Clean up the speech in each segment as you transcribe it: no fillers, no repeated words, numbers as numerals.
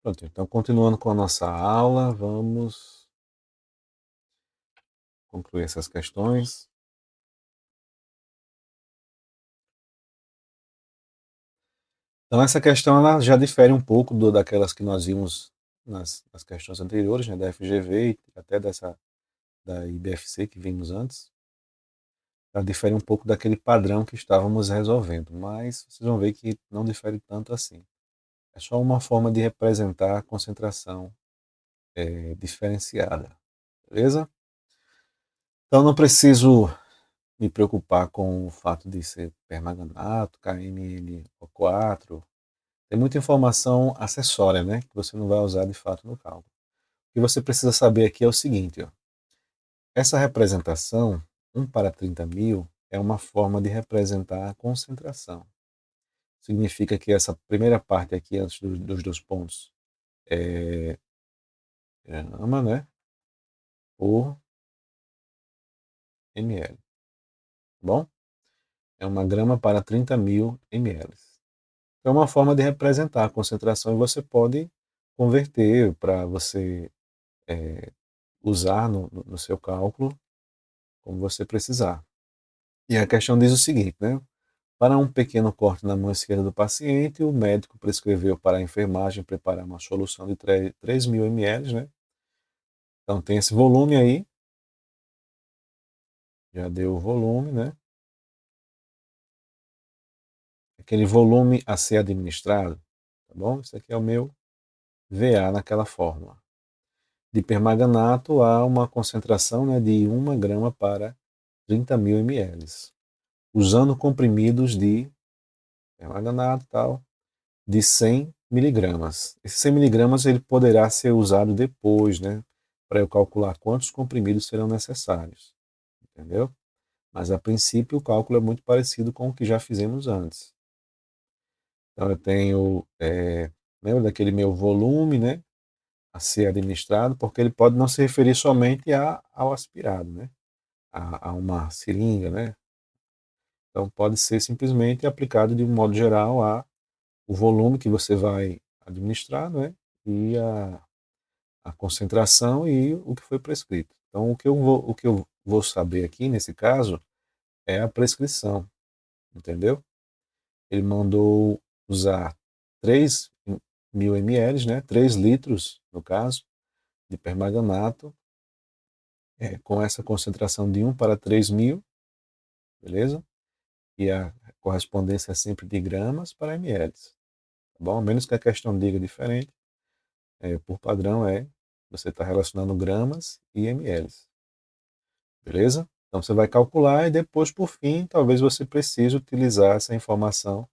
Pronto, então continuando com a nossa aula, vamos concluir essas questões. Então essa questão ela já difere um pouco daquelas que nós vimos nas questões anteriores, né, da FGV e até da IBFC que vimos antes. Ela difere um pouco daquele padrão que estávamos resolvendo, mas vocês vão ver que não difere tanto assim. É só uma forma de representar a concentração diferenciada, beleza? Então não preciso me preocupar com o fato de ser permanganato, KMnO4. Tem muita informação acessória, né, que você não vai usar de fato no cálculo. O que você precisa saber aqui é o seguinte, ó. Essa representação, 1/30.000, é uma forma de representar a concentração. Significa que essa primeira parte aqui, antes dos dois pontos, é grama, né, por ml. Tá bom? É 1 grama para 30.000 ml. É uma forma de representar a concentração e você pode converter para você usar no seu cálculo como você precisar. E a questão diz o seguinte, né? Para um pequeno corte na mão esquerda do paciente, o médico prescreveu para a enfermagem preparar uma solução de 3.000 ml, né? Então tem esse volume aí, já deu o volume, né? Aquele volume a ser administrado, tá bom? Isso aqui é o meu VA naquela fórmula. De permanganato há uma concentração, né, de 1 grama para 30.000 ml, usando comprimidos de permanganato tal, de 100 miligramas. Esse 100 miligramas ele poderá ser usado depois, né, para eu calcular quantos comprimidos serão necessários, entendeu? Mas a princípio o cálculo é muito parecido com o que já fizemos antes. Então eu tenho, lembra daquele meu volume, né, a ser administrado, porque ele pode não se referir somente ao aspirado, né, a uma seringa, né. Então pode ser simplesmente aplicado de um modo geral a o volume que você vai administrar, né, e a concentração e o que foi prescrito. Então o que eu vou saber aqui nesse caso é a prescrição, entendeu? Ele mandou usar 3.000 ml, né, 3 litros no caso, de permanganato, com essa concentração de 1/3.000, beleza? E a correspondência é sempre de gramas para ml, tá bom? A menos que a questão diga diferente, por padrão você está relacionando gramas e ml, beleza? Então você vai calcular e depois, por fim, talvez você precise utilizar essa informação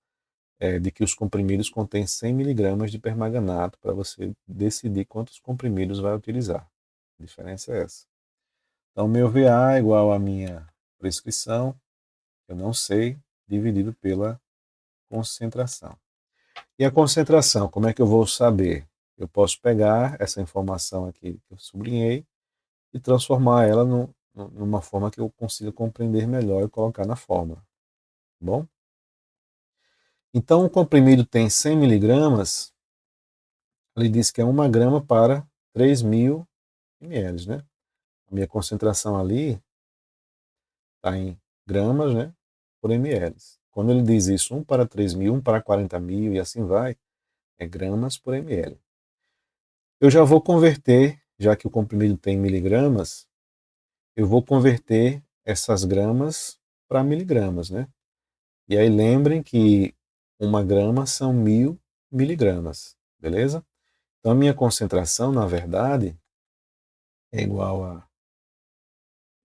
de que os comprimidos contêm 100 miligramas de permanganato para você decidir quantos comprimidos vai utilizar. A diferença é essa. Então, meu VA é igual à minha prescrição, eu não sei, dividido pela concentração. E a concentração, como é que eu vou saber? Eu posso pegar essa informação aqui que eu sublinhei e transformar ela numa forma que eu consiga compreender melhor e colocar na fórmula. Tá bom? Então, o comprimido tem 100 miligramas, ele diz que é 1 grama para 3.000 ml, né? A minha concentração ali está em gramas, né, por ml. Quando ele diz isso, 1/3.000, 1/40.000 e assim vai, é gramas por ml. Eu já vou converter, já que o comprimido tem miligramas, eu vou converter essas gramas para miligramas, né? E aí lembrem que 1 grama são 1.000 miligramas, beleza? Então a minha concentração, na verdade, é igual a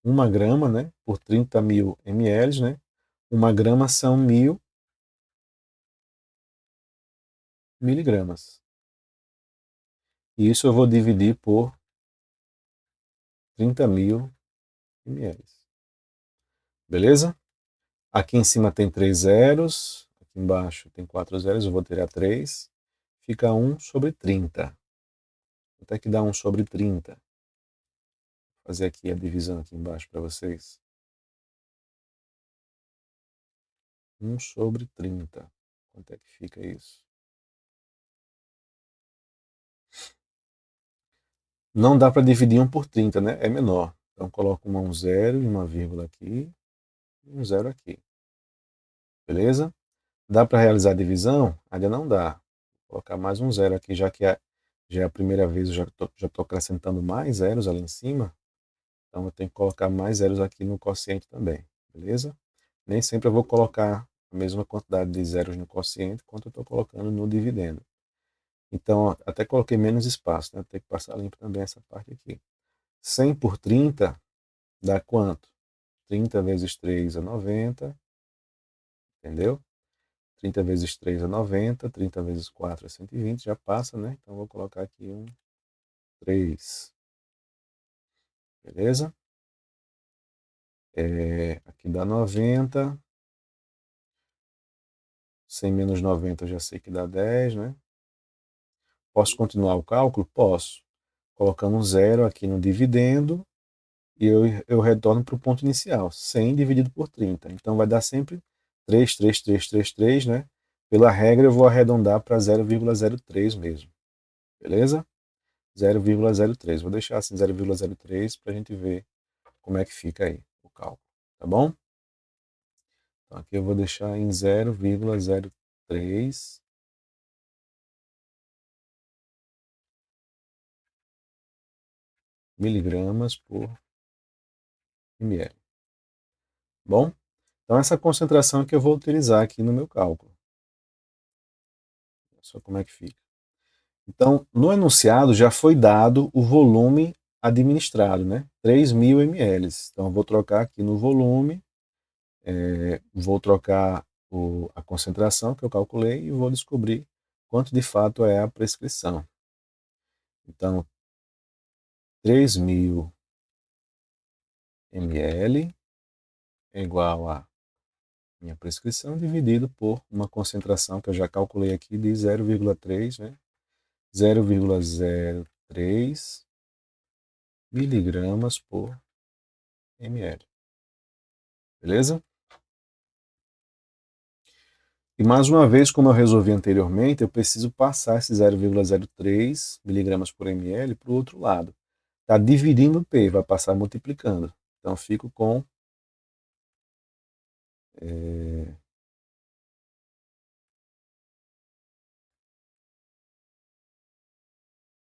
1 grama, né, por 30.000 ml, né? 1 grama são 1.000 miligramas. E isso eu vou dividir por 30.000 ml. Beleza? Aqui em cima tem 3 zeros, aqui embaixo tem 4 zeros, eu vou tirar 3. Fica 1/30. Quanto é que dá 1/30? Vou fazer aqui a divisão aqui embaixo para vocês. 1/30. Quanto é que fica isso? Não dá para dividir 1 por 30, né? É menor. Então coloco um zero e uma vírgula aqui, e um zero aqui. Beleza? Dá para realizar a divisão? Ainda não dá. Vou colocar mais um zero aqui, já que já é a primeira vez, eu já estou acrescentando mais zeros ali em cima. Então eu tenho que colocar mais zeros aqui no quociente também. Beleza? Nem sempre eu vou colocar a mesma quantidade de zeros no quociente quanto eu estou colocando no dividendo. Então, ó, até coloquei menos espaço, né? Tem que passar limpo também essa parte aqui. 100 por 30 dá quanto? 30 vezes 3 é 90, entendeu? 30 vezes 3 é 90, 30 vezes 4 é 120, já passa, né? Então, vou colocar aqui um 3, beleza? Aqui dá 90, 100 menos 90 eu já sei que dá 10, né? Posso continuar o cálculo? Posso. Colocando um zero aqui no dividendo e eu retorno para o ponto inicial, 100 dividido por 30. Então vai dar sempre 3, né? Pela regra eu vou arredondar para 0,03 mesmo, beleza? 0,03. Vou deixar assim 0,03 para a gente ver como é que fica aí o cálculo, tá bom? Então aqui eu vou deixar em 0,03 miligramas por ml. Bom, então essa concentração é que eu vou utilizar aqui no meu cálculo. Olha só como é que fica. Então, no enunciado já foi dado o volume administrado, né? 3.000 ml. Então, eu vou trocar aqui no volume, vou trocar a concentração que eu calculei e vou descobrir quanto de fato é a prescrição. Então, 3.000 ml é igual a minha prescrição dividido por uma concentração que eu já calculei aqui de 0,3, né? 0,03 miligramas por ml. Beleza? E mais uma vez, como eu resolvi anteriormente, eu preciso passar esse 0,03 miligramas por ml para o outro lado. Está dividindo o P, vai passar multiplicando. Então, fico com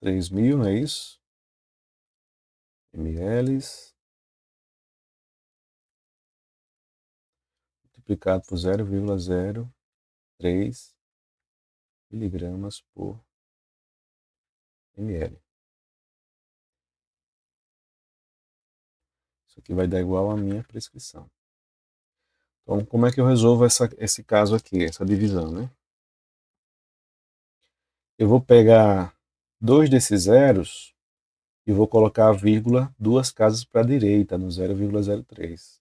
3.000, não é isso? ml multiplicado por 0,03 miligramas por ml. Isso aqui vai dar igual à minha prescrição. Então, como é que eu resolvo esse caso aqui, essa divisão, né? Eu vou pegar dois desses zeros e vou colocar a vírgula duas casas para a direita, no 0,03.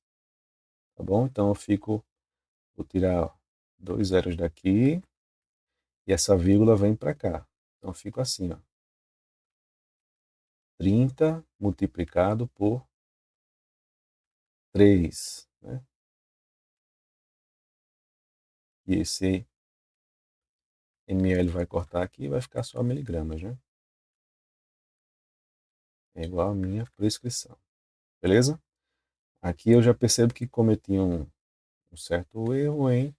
Tá bom? Então eu vou tirar dois zeros daqui e essa vírgula vem para cá. Então eu fico assim, ó. 30 multiplicado por 3, né? E esse ml vai cortar aqui e vai ficar só miligramas, né? É igual a minha prescrição. Beleza? Aqui eu já percebo que cometi um certo erro em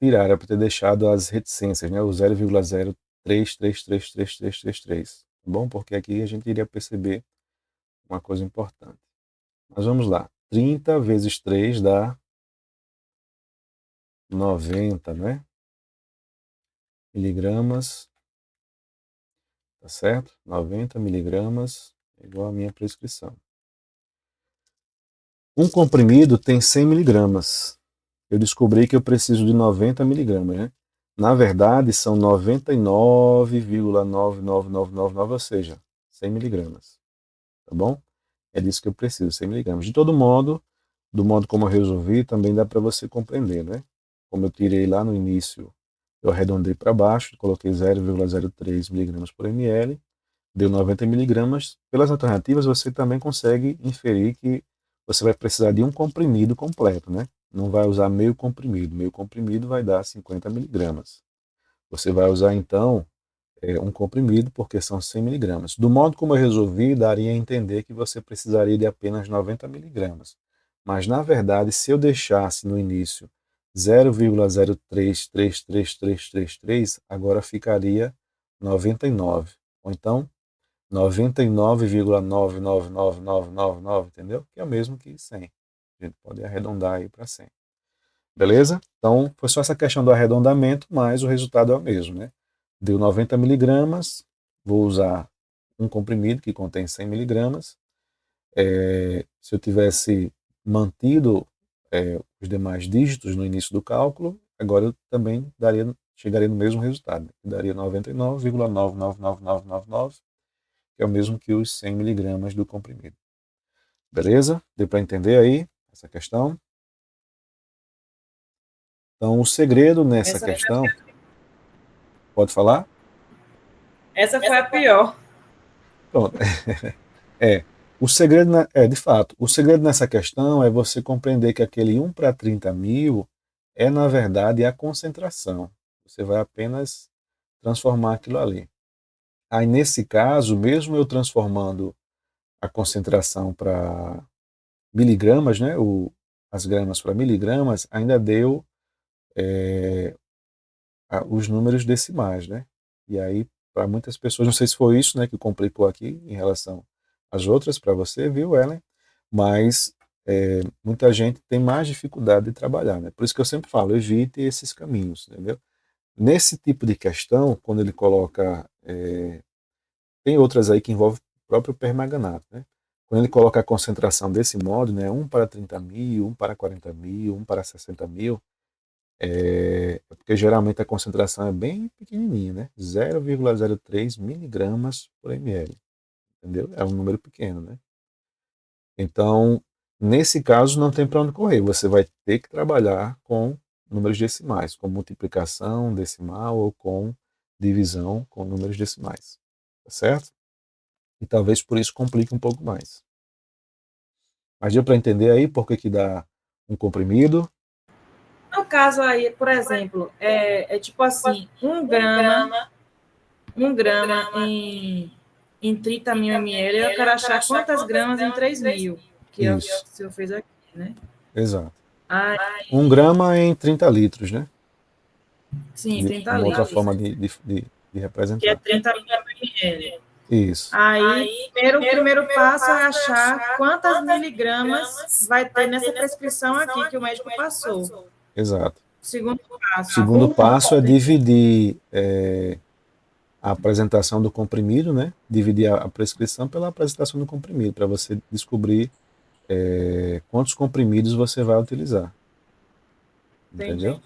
tirar, era para ter deixado as reticências, né? O 0,03333333, tá bom? Porque aqui a gente iria perceber uma coisa importante. Mas vamos lá. 30 vezes 3 dá 90, né? Miligramas, tá certo? 90 miligramas é igual a minha prescrição. Um comprimido tem 100 miligramas. Eu descobri que eu preciso de 90 miligramas, né? Na verdade, são 99,99999, ou seja, 100 miligramas. Tá bom? É disso que eu preciso, 100 miligramas. De todo modo, do modo como eu resolvi, também dá para você compreender, né? Como eu tirei lá no início, eu arredondei para baixo, coloquei 0,03 miligramas por ml, deu 90 miligramas. Pelas alternativas, você também consegue inferir que você vai precisar de um comprimido completo, né? Não vai usar meio comprimido. Meio comprimido vai dar 50 miligramas. Você vai usar, então, um comprimido, porque são 100 miligramas. Do modo como eu resolvi, daria a entender que você precisaria de apenas 90 miligramas. Mas, na verdade, se eu deixasse no início 0,03333333, agora ficaria 99. Ou então, 99,999999, entendeu? Que é o mesmo que 100. A gente pode arredondar aí para 100. Beleza? Então, foi só essa questão do arredondamento, mas o resultado é o mesmo, né? Deu 90 miligramas, vou usar um comprimido que contém 100 miligramas. Se eu tivesse mantido os demais dígitos no início do cálculo, agora eu também chegaria no mesmo resultado. Daria 99,999999, que é o mesmo que os 100 miligramas do comprimido. Beleza? Deu para entender aí essa questão? Então, o segredo nessa questão... Pode falar? Essa foi a pior. Pronto. O segredo, de fato, o segredo nessa questão é você compreender que aquele 1 para 30 mil é, na verdade, a concentração. Você vai apenas transformar aquilo ali. Aí, nesse caso, mesmo eu transformando a concentração para miligramas, né, as gramas para miligramas, ainda deu os números decimais, né? E aí, para muitas pessoas, não sei se foi isso, né, que complicou aqui em relação às outras para você, viu, Ellen? Mas muita gente tem mais dificuldade de trabalhar, né? Por isso que eu sempre falo, evite esses caminhos, entendeu? Nesse tipo de questão, quando ele coloca, tem outras aí que envolvem o próprio permanganato, né? Quando ele coloca a concentração desse modo, né, 1 para 30 mil, 1 para 40 mil, 1 para 60 mil, porque geralmente a concentração é bem pequenininha, né? 0,03 miligramas por ml, entendeu? É um número pequeno, né? Então, nesse caso, não tem para onde correr. Você vai ter que trabalhar com números decimais, com multiplicação decimal ou com divisão com números decimais, tá certo? E talvez por isso complique um pouco mais. Mas deu para entender aí por que dá um comprimido? No caso aí, por exemplo, é tipo assim, 1 grama em 30 mil ml, eu quero achar quantas gramas em 3 mil, que é o que Isso, o senhor fez aqui, né? exato. Ah, 1 grama em 30 litros, né? sim, 30 Uma outra litros, forma de que é representar. 30 mil ml. Isso, Aí, o primeiro passo é achar quantas miligramas vai ter nessa prescrição aqui que o médico passou. exato. Segundo O passo, segundo passo é dividir a apresentação do comprimido, né? Dividir a prescrição pela apresentação do comprimido, para você descobrir quantos comprimidos você vai utilizar. entendi. Entendeu?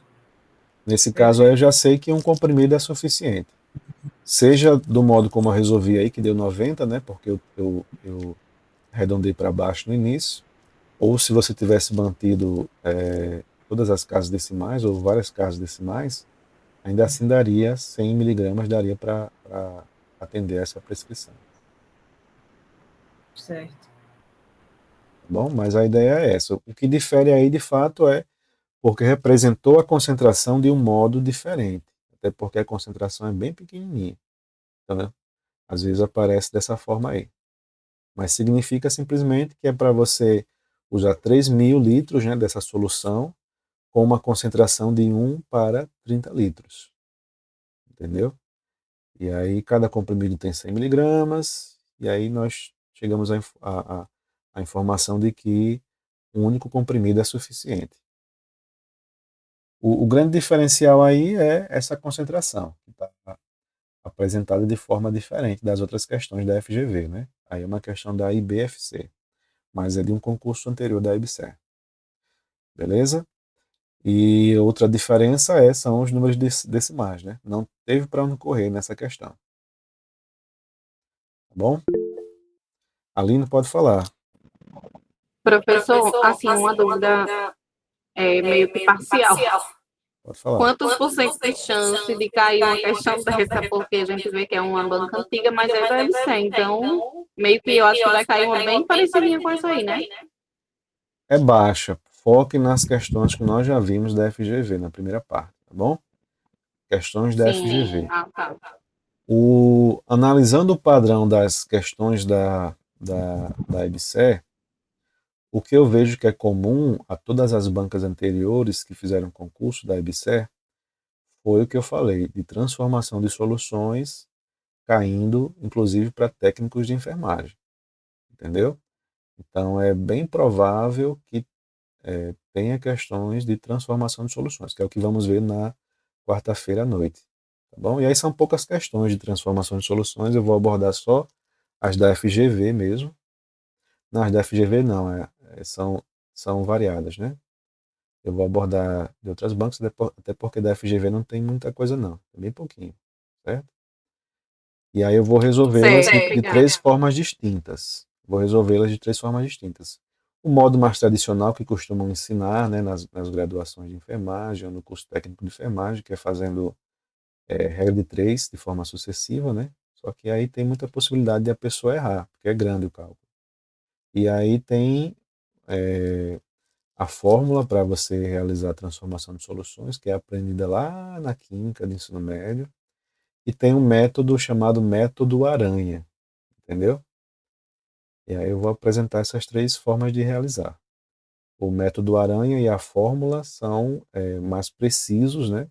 Nesse caso aí eu Perfeito. já sei que um comprimido é suficiente. Seja do modo como eu resolvi aí, que deu 90, né? Porque eu arredondei para baixo no início, ou se você tivesse mantido todas as casas decimais, ou várias casas decimais, ainda assim daria 100 miligramas, daria para atender essa prescrição. Certo. Tá bom? Mas a ideia é essa. O que difere aí, de fato, é porque representou a concentração de um modo diferente. Até porque a concentração é bem pequenininha. Tá vendo? Às vezes aparece dessa forma aí. Mas significa simplesmente que é para você usar 3 mil litros, né, dessa solução com uma concentração de 1 para 30 litros. Entendeu? E aí cada comprimido tem 100 miligramas, e aí nós chegamos à informação de que um único comprimido é suficiente. O grande diferencial aí é essa concentração, que está apresentada de forma diferente das outras questões da FGV, né? Aí é uma questão da IBFC, mas é de um concurso anterior da IBCER. Beleza? E outra diferença são os números decimais, né? Não teve para onde correr nessa questão. Tá bom? Aline pode falar. Professor, assim, uma dúvida meio que parcial. Pode falar. Quantos por cento de chance de cair uma questão dessa? Porque a gente vê que é uma banca antiga, mas é da LC, então meio que eu acho que vai cair uma bem parecidinha com essa aí, né? É baixa. Foque nas questões que nós já vimos da FGV na primeira parte, tá bom? Questões da Sim, FGV. tá. Analisando o padrão das questões da EBSER, o que eu vejo que é comum a todas as bancas anteriores que fizeram concurso da EBSER foi o que eu falei, de transformação de soluções, caindo inclusive para técnicos de enfermagem, entendeu? Então é bem provável que tenha questões de transformação de soluções, que é o que vamos ver na quarta-feira à noite. Tá bom? E aí são poucas questões de transformação de soluções, eu vou abordar só as da FGV mesmo. Não, as da FGV não, são variadas, né? Eu vou abordar de outras bancas, até porque da FGV não tem muita coisa não, é bem pouquinho, certo? E aí eu vou resolvê-las Certo, de obrigada. três formas distintas. Vou resolvê-las de três formas distintas. O modo mais tradicional que costumam ensinar, né, nas graduações de enfermagem ou no curso técnico de enfermagem, que é fazendo regra de três de forma sucessiva, né? Só que aí tem muita possibilidade de a pessoa errar, porque é grande o cálculo. E aí tem a fórmula para você realizar a transformação de soluções, que é aprendida lá na química do ensino médio, e tem um método chamado método aranha, entendeu? E aí eu vou apresentar essas três formas de realizar. O método aranha e a fórmula são mais precisos, né?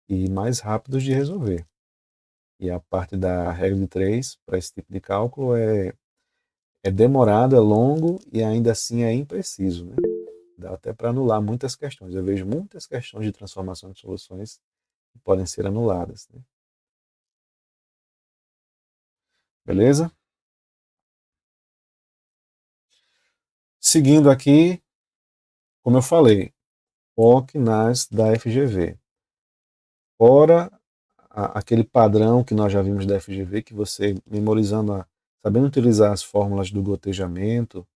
E mais rápidos de resolver. E a parte da regra de três, para esse tipo de cálculo, é demorado, é longo e ainda assim é impreciso, né? Dá até para anular muitas questões. Eu vejo muitas questões de transformação de soluções que podem ser anuladas, né? Beleza? Seguindo aqui, como eu falei, foque nas da FGV. Fora aquele padrão que nós já vimos da FGV, que você memorizando, sabendo utilizar as fórmulas do gotejamento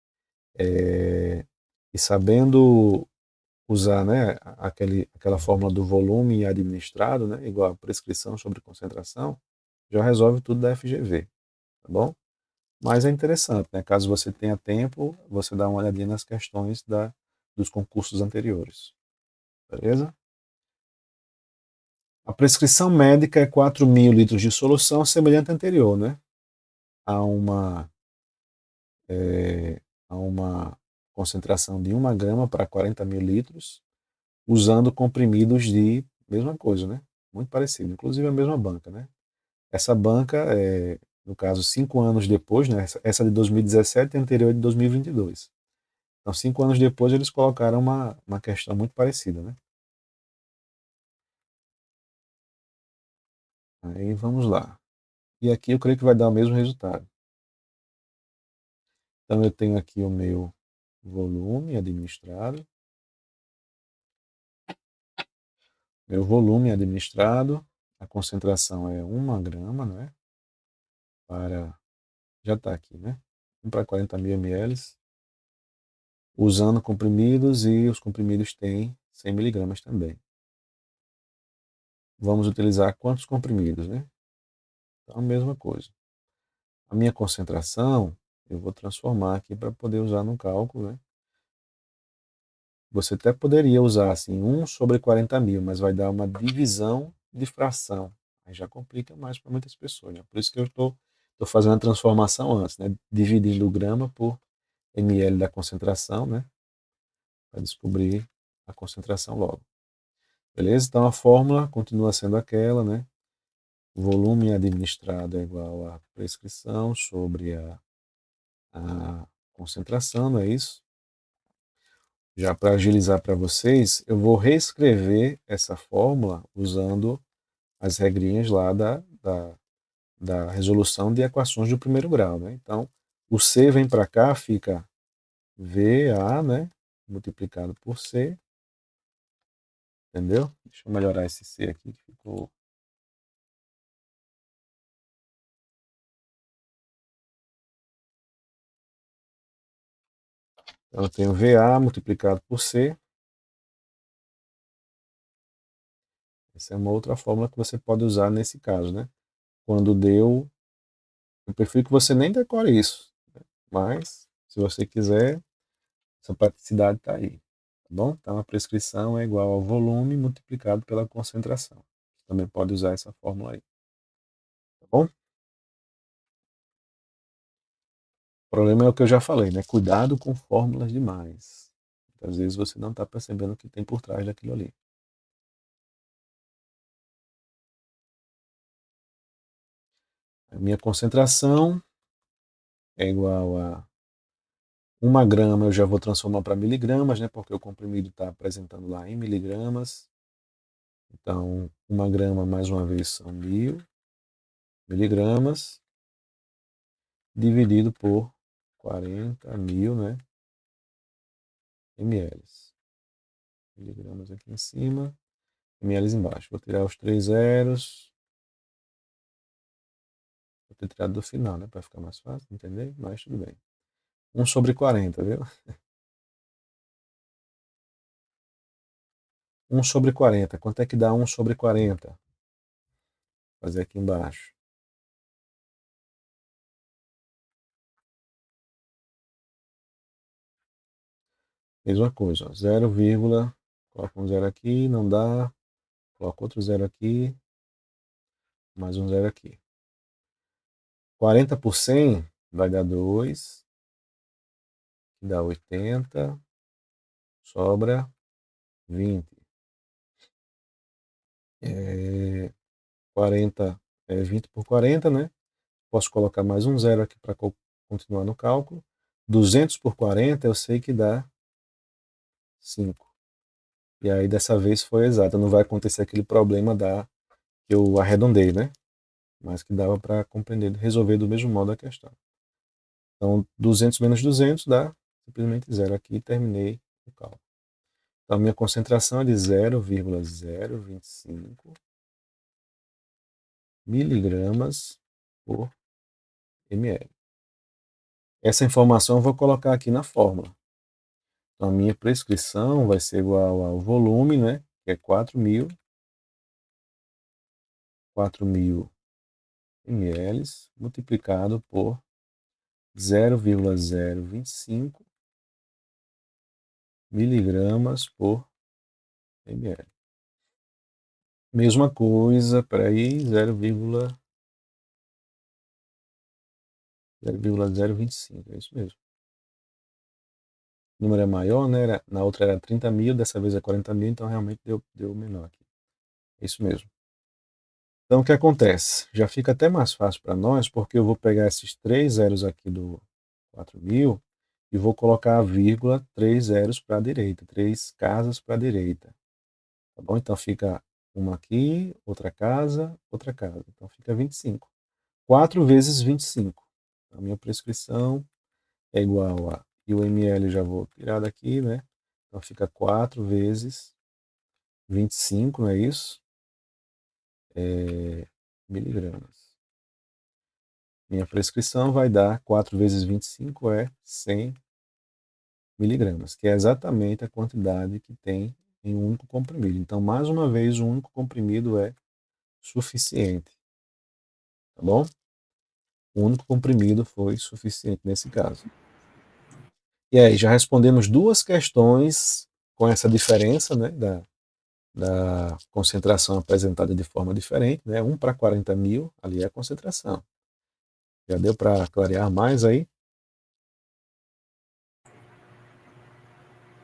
e sabendo usar, né, aquela fórmula do volume administrado, né, igual a prescrição sobre concentração, já resolve tudo da FGV, tá bom? Mas é interessante, né, caso você tenha tempo, você dá uma olhadinha nas questões dos concursos anteriores, beleza? A prescrição médica é 4.000 litros de solução, semelhante à anterior, né? A uma, a uma concentração de 1 grama para 40.000 litros, usando comprimidos de mesma coisa, né? Muito parecido, inclusive a mesma banca, né? Essa banca, no caso, 5 anos depois, né? Essa de 2017 e a anterior de 2022. Então, 5 anos depois, eles colocaram uma questão muito parecida, né? Aí vamos lá. E aqui eu creio que vai dar o mesmo resultado. Então eu tenho aqui o meu volume administrado. Meu volume administrado, a concentração é 1 grama, né? Já está aqui, né? 1 para 40.000 ml, usando comprimidos e os comprimidos têm 100 miligramas também. Vamos utilizar quantos comprimidos, né? Então a mesma coisa. A minha concentração, eu vou transformar aqui para poder usar no cálculo, né? Você até poderia usar assim 1/40.000, mas vai dar uma divisão de fração. Aí já complica mais para muitas pessoas, né? Por isso que eu estou fazendo a transformação antes, né? Dividindo o grama por ml da concentração, né? Para descobrir a concentração logo. Beleza? Então a fórmula continua sendo aquela, né? O volume administrado é igual à prescrição sobre a concentração, não é isso? Já para agilizar para vocês, eu vou reescrever essa fórmula usando as regrinhas lá da resolução de equações do primeiro grau, né? Então, o C vem para cá, fica VA, né? Multiplicado por C, entendeu? Deixa eu melhorar esse C aqui, que ficou... Então, eu tenho VA multiplicado por C. Essa é uma outra fórmula que você pode usar nesse caso, né? Quando deu... Eu prefiro que você nem decore isso, né? Mas, se você quiser, essa praticidade está aí, tá bom? Então a prescrição é igual ao volume multiplicado pela concentração. Você também pode usar essa fórmula aí. bom? O problema é o que eu já falei, né? Cuidado com fórmulas demais. Às vezes você não está percebendo o que tem por trás daquilo ali. A minha concentração é igual a 1 grama, eu já vou transformar para miligramas, né? Porque o comprimido está apresentando lá em miligramas. Então, 1 grama, mais uma vez, são 1000 miligramas, dividido por 40.000, né? ml. Miligramas aqui em cima, ml embaixo. Vou tirar os 3 zeros. Vou ter tirado do final, né? Para ficar mais fácil, entender? Mas tudo bem. 1 sobre 40, viu? 1 sobre 40. Quanto é que dá 1 sobre 40? Vou fazer aqui embaixo. Mesma coisa, ó, 0, coloca um 0 aqui, não dá, coloca outro 0 aqui, mais um 0 aqui. 40 por 100 vai dar 2, que dá 80, sobra 20. 40 é 20 por 40, né? Posso colocar mais um 0 aqui para continuar no cálculo. 200 por 40 eu sei que dá 5. E aí dessa vez foi exato, não vai acontecer aquele problema que eu arredondei, né? Mas que dava para compreender, resolver do mesmo modo a questão. Então, 200 menos 200 dá simplesmente 0 aqui e terminei o cálculo. Então, a minha concentração é de 0,025 miligramas por ml. Essa informação eu vou colocar aqui na fórmula. Então, a minha prescrição vai ser igual ao volume, né, que é 4.000 ml, multiplicado por 0,025 miligramas por ml. Mesma coisa, para aí, 0,025, é isso mesmo. O número é maior, né? Na outra era 30.000, dessa vez é 40.000, então realmente deu menor aqui. É isso mesmo. Então, o que acontece? Já fica até mais fácil para nós, porque eu vou pegar esses 3 zeros aqui do 4.000 e vou colocar a vírgula 3 zeros para a direita, 3 casas para a direita. Tá bom? Então, fica uma aqui, outra casa, outra casa. Então, fica 25. 4 vezes 25. A minha prescrição é igual a... E o ml já vou tirar daqui, né? Então, fica 4 vezes 25, não é isso? Miligramas. Minha prescrição vai dar 4 vezes 25 é 100 miligramas, que é exatamente a quantidade que tem em um único comprimido. Então, mais uma vez, um único comprimido é suficiente. Tá bom? O único comprimido foi suficiente nesse caso. E aí, já respondemos 2 questões com essa diferença, né, da concentração apresentada de forma diferente, né? 1 para 40.000, ali é a concentração. Já deu para clarear mais aí?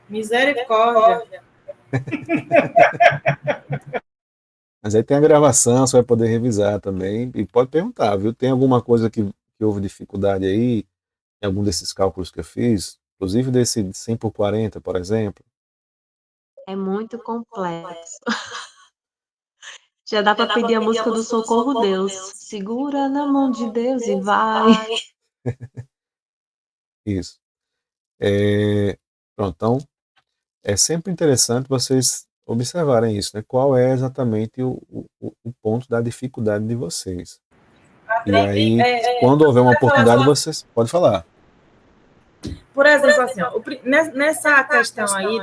Misericórdia. Mas aí tem a gravação, você vai poder revisar também. E pode perguntar, viu? Tem alguma coisa que houve dificuldade aí, em algum desses cálculos que eu fiz? Inclusive desse 100 por 40, por exemplo? É muito complexo. Já dá para pedir a música do Socorro Deus. Segura na mão de Deus e vai. Isso. Pronto, então, é sempre interessante vocês observarem isso, né? Qual é exatamente o ponto da dificuldade de vocês. E aí, quando houver uma oportunidade, vocês podem falar. Por exemplo, assim, ó, nessa questão aí,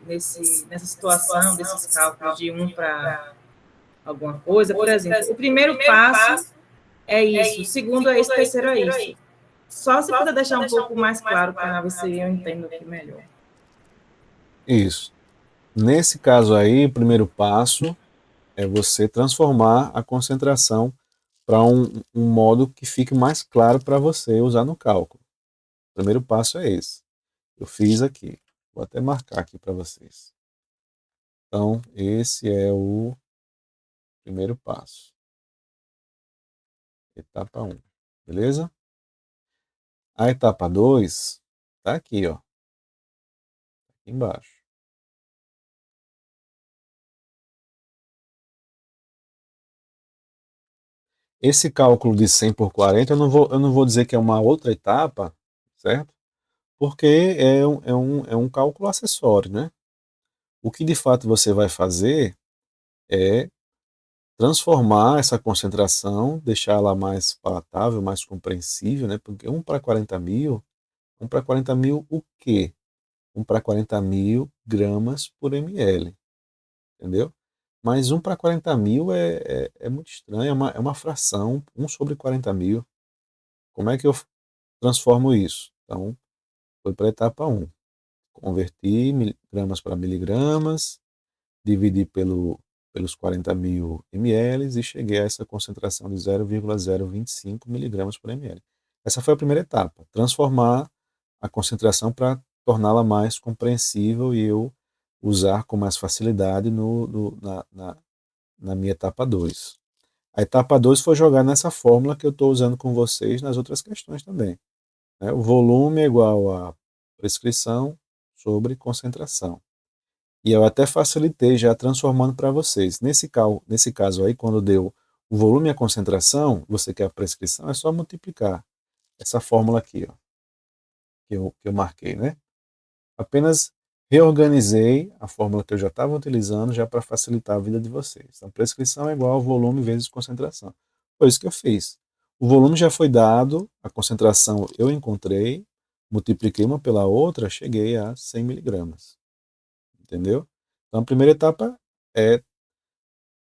nessa situação, desses cálculos de 1 para alguma coisa, por exemplo, o primeiro passo é isso, o segundo é isso, o terceiro é isso. Só se puder deixar um pouco mais claro para ver se eu entendo aqui melhor. Isso. Nesse caso aí, o primeiro passo é você transformar a concentração para um modo que fique mais claro para você usar no cálculo. O primeiro passo é esse. Eu fiz aqui. Vou até marcar aqui para vocês. Então, esse é o primeiro passo. Etapa 1. Beleza? A etapa 2 está aqui, ó. Aqui embaixo. Esse cálculo de 100 por 40, eu não vou dizer que é uma outra etapa, certo? Porque é um cálculo acessório, né? O que de fato você vai fazer é transformar essa concentração, deixá-la mais palatável, mais compreensível, né? Porque 1 para 40 mil, 1 para 40 mil o quê? 1 para 40 mil gramas por ml, entendeu? Mas 1 para 40 mil é muito estranho, é uma fração, 1 sobre 40 mil. Como é que eu transformo isso? Então, foi para a etapa 1. Converti gramas para miligramas, dividi pelos 40 mil ml e cheguei a essa concentração de 0,025 miligramas por ml. Essa foi a primeira etapa, transformar a concentração para torná-la mais compreensível e eu usar com mais facilidade na minha etapa 2. A etapa 2 foi jogar nessa fórmula que eu estou usando com vocês nas outras questões também. Né? O volume é igual a prescrição sobre concentração. E eu até facilitei já transformando para vocês. Nesse caso aí, quando deu o volume e a concentração, você quer a prescrição, é só multiplicar essa fórmula aqui, ó, que eu marquei, né? Apenas reorganizei a fórmula que eu já estava utilizando já para facilitar a vida de vocês. Então, prescrição é igual a volume vezes concentração. Foi isso que eu fiz. O volume já foi dado, a concentração eu encontrei, multipliquei uma pela outra, cheguei a 100 miligramas. Entendeu? Então, a primeira etapa é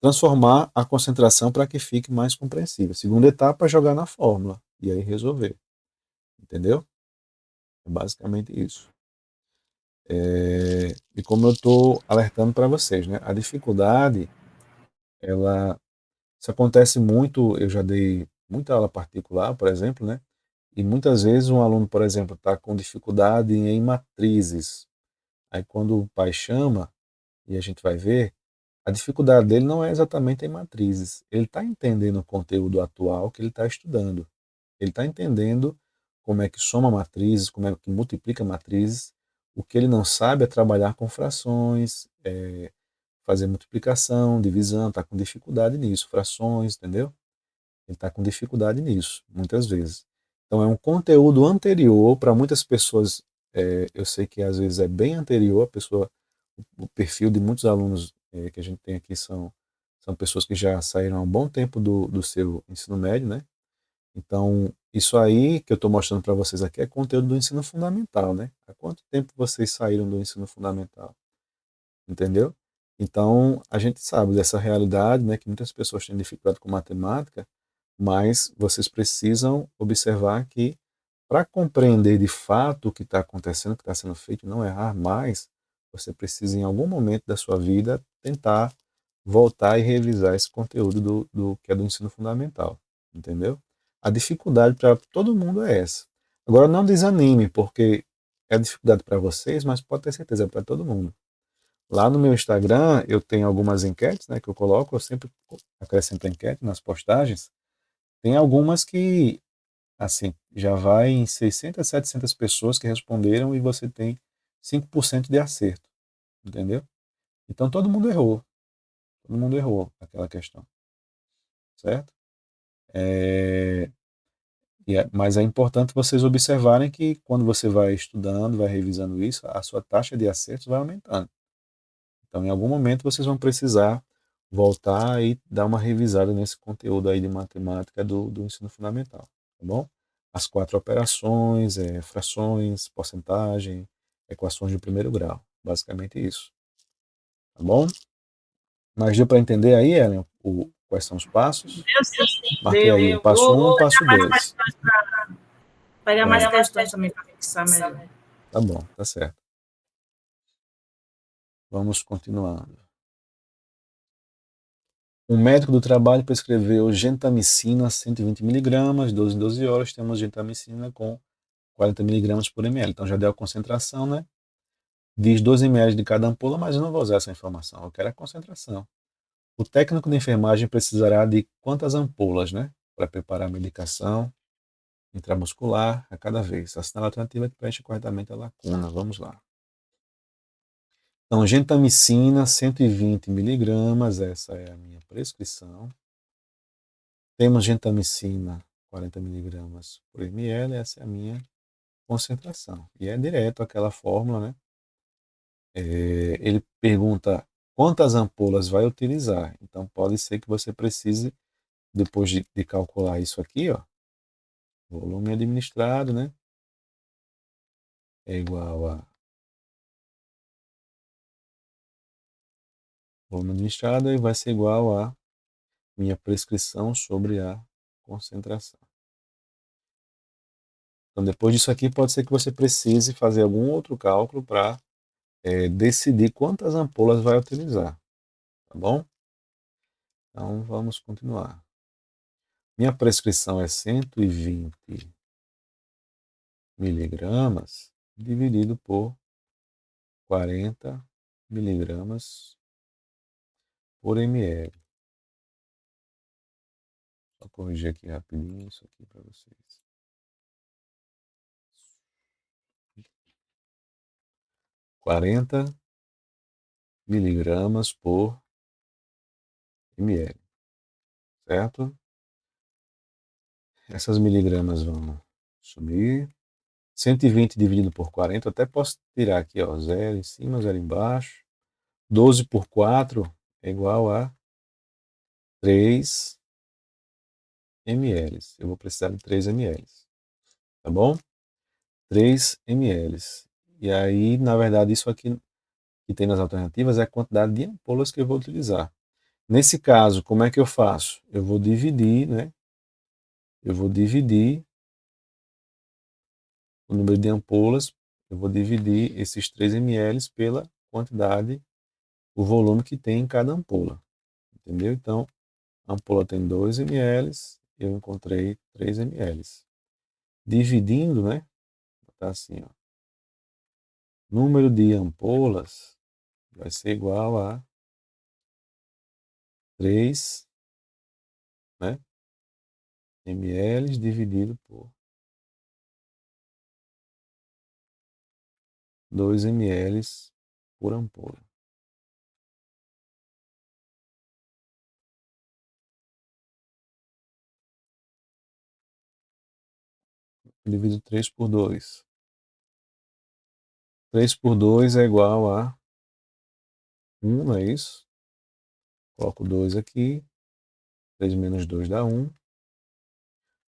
transformar a concentração para que fique mais compreensível. A segunda etapa é jogar na fórmula e aí resolver. Entendeu? É basicamente isso. E como eu estou alertando para vocês, né? A dificuldade, isso acontece muito, eu já dei muita aula particular, por exemplo, né? E muitas vezes um aluno, por exemplo, está com dificuldade em matrizes. Aí quando o pai chama, e a gente vai ver, a dificuldade dele não é exatamente em matrizes. Ele está entendendo o conteúdo atual que ele está estudando. Ele está entendendo como é que soma matrizes, como é que multiplica matrizes. O que ele não sabe é trabalhar com frações, fazer multiplicação, divisão, está com dificuldade nisso, frações, entendeu? Ele está com dificuldade nisso, muitas vezes. Então é um conteúdo anterior, para muitas pessoas, eu sei que às vezes é bem anterior, o perfil de muitos alunos que a gente tem aqui são pessoas que já saíram há um bom tempo do seu ensino médio, né? Então, isso aí que eu estou mostrando para vocês aqui é conteúdo do ensino fundamental, né? Há quanto tempo vocês saíram do ensino fundamental? Entendeu? Então, a gente sabe dessa realidade, né, que muitas pessoas têm dificuldade com matemática, mas vocês precisam observar que, para compreender de fato o que está acontecendo, o que está sendo feito, e não errar mais, você precisa, em algum momento da sua vida, tentar voltar e revisar esse conteúdo do que é do ensino fundamental, entendeu? A dificuldade para todo mundo é essa. Agora, não desanime, porque é dificuldade para vocês, mas pode ter certeza, é para todo mundo. Lá no meu Instagram, eu tenho algumas enquetes, né, que eu coloco, eu sempre acrescento enquete nas postagens. Tem algumas que, assim, já vai em 600, 700 pessoas que responderam e você tem 5% de acerto, entendeu? Então todo mundo errou aquela questão, certo? Mas é importante vocês observarem que quando você vai estudando, vai revisando isso, a sua taxa de acertos vai aumentando. Então, em algum momento, vocês vão precisar voltar e dar uma revisada nesse conteúdo aí de matemática do ensino fundamental, tá bom? As 4 operações, frações, porcentagem, equações de primeiro grau, basicamente isso, tá bom? Mas deu para entender aí, Ellen, quais são os passos? Deu sim, Marquei deu. aí o passo 1, o passo 2. Pegar mais questões também para fixar melhor. Tá bom, tá certo. Vamos continuando. Um médico do trabalho prescreveu gentamicina 120 mg, 12 em 12 horas, temos gentamicina com 40 mg por ml. Então já deu a concentração, né? Diz 12 ml de cada ampola, mas eu não vou usar essa informação, eu quero a concentração. O técnico de enfermagem precisará de quantas ampolas, né? Para preparar a medicação intramuscular a cada vez. Assinale a alternativa que preenche corretamente a lacuna. Vamos lá. Então, gentamicina, 120 miligramas, essa é a minha prescrição. Temos gentamicina, 40 miligramas por ml, essa é a minha concentração. E é direto aquela fórmula, né? Ele pergunta quantas ampolas vai utilizar. Então, pode ser que você precise, depois de calcular isso aqui, ó, volume administrado, né? É igual a volume administrado e vai ser igual a minha prescrição sobre a concentração. Então, depois disso aqui, pode ser que você precise fazer algum outro cálculo para decidir quantas ampolas vai utilizar, tá bom? Então, vamos continuar. Minha prescrição é 120 miligramas dividido por 40 miligramas por ml. Vou corrigir aqui rapidinho isso aqui para vocês. 40 miligramas por ml, certo? Essas miligramas vão subir. 120 dividido por 40, eu até posso tirar aqui, ó, 0 em cima, 0 embaixo. 12 por 4 é igual a 3 ml. Eu vou precisar de 3 ml, tá bom? 3 ml. E aí, na verdade, isso aqui que tem nas alternativas é a quantidade de ampolas que eu vou utilizar. Nesse caso, como é que eu faço? Eu vou dividir, né? Eu vou dividir o número de ampolas, eu vou dividir esses 3 ml pela quantidade, o volume que tem em cada ampola. Entendeu? Então, a ampola tem 2 ml, eu encontrei 3 ml. Dividindo, né? Tá assim, ó. Número de ampolas vai ser igual a 3, né, ml dividido por 2 ml por ampola. Eu divido 3 por 2. 3 por 2 é igual a 1, não é isso? Coloco 2 aqui. 3 menos 2 dá 1.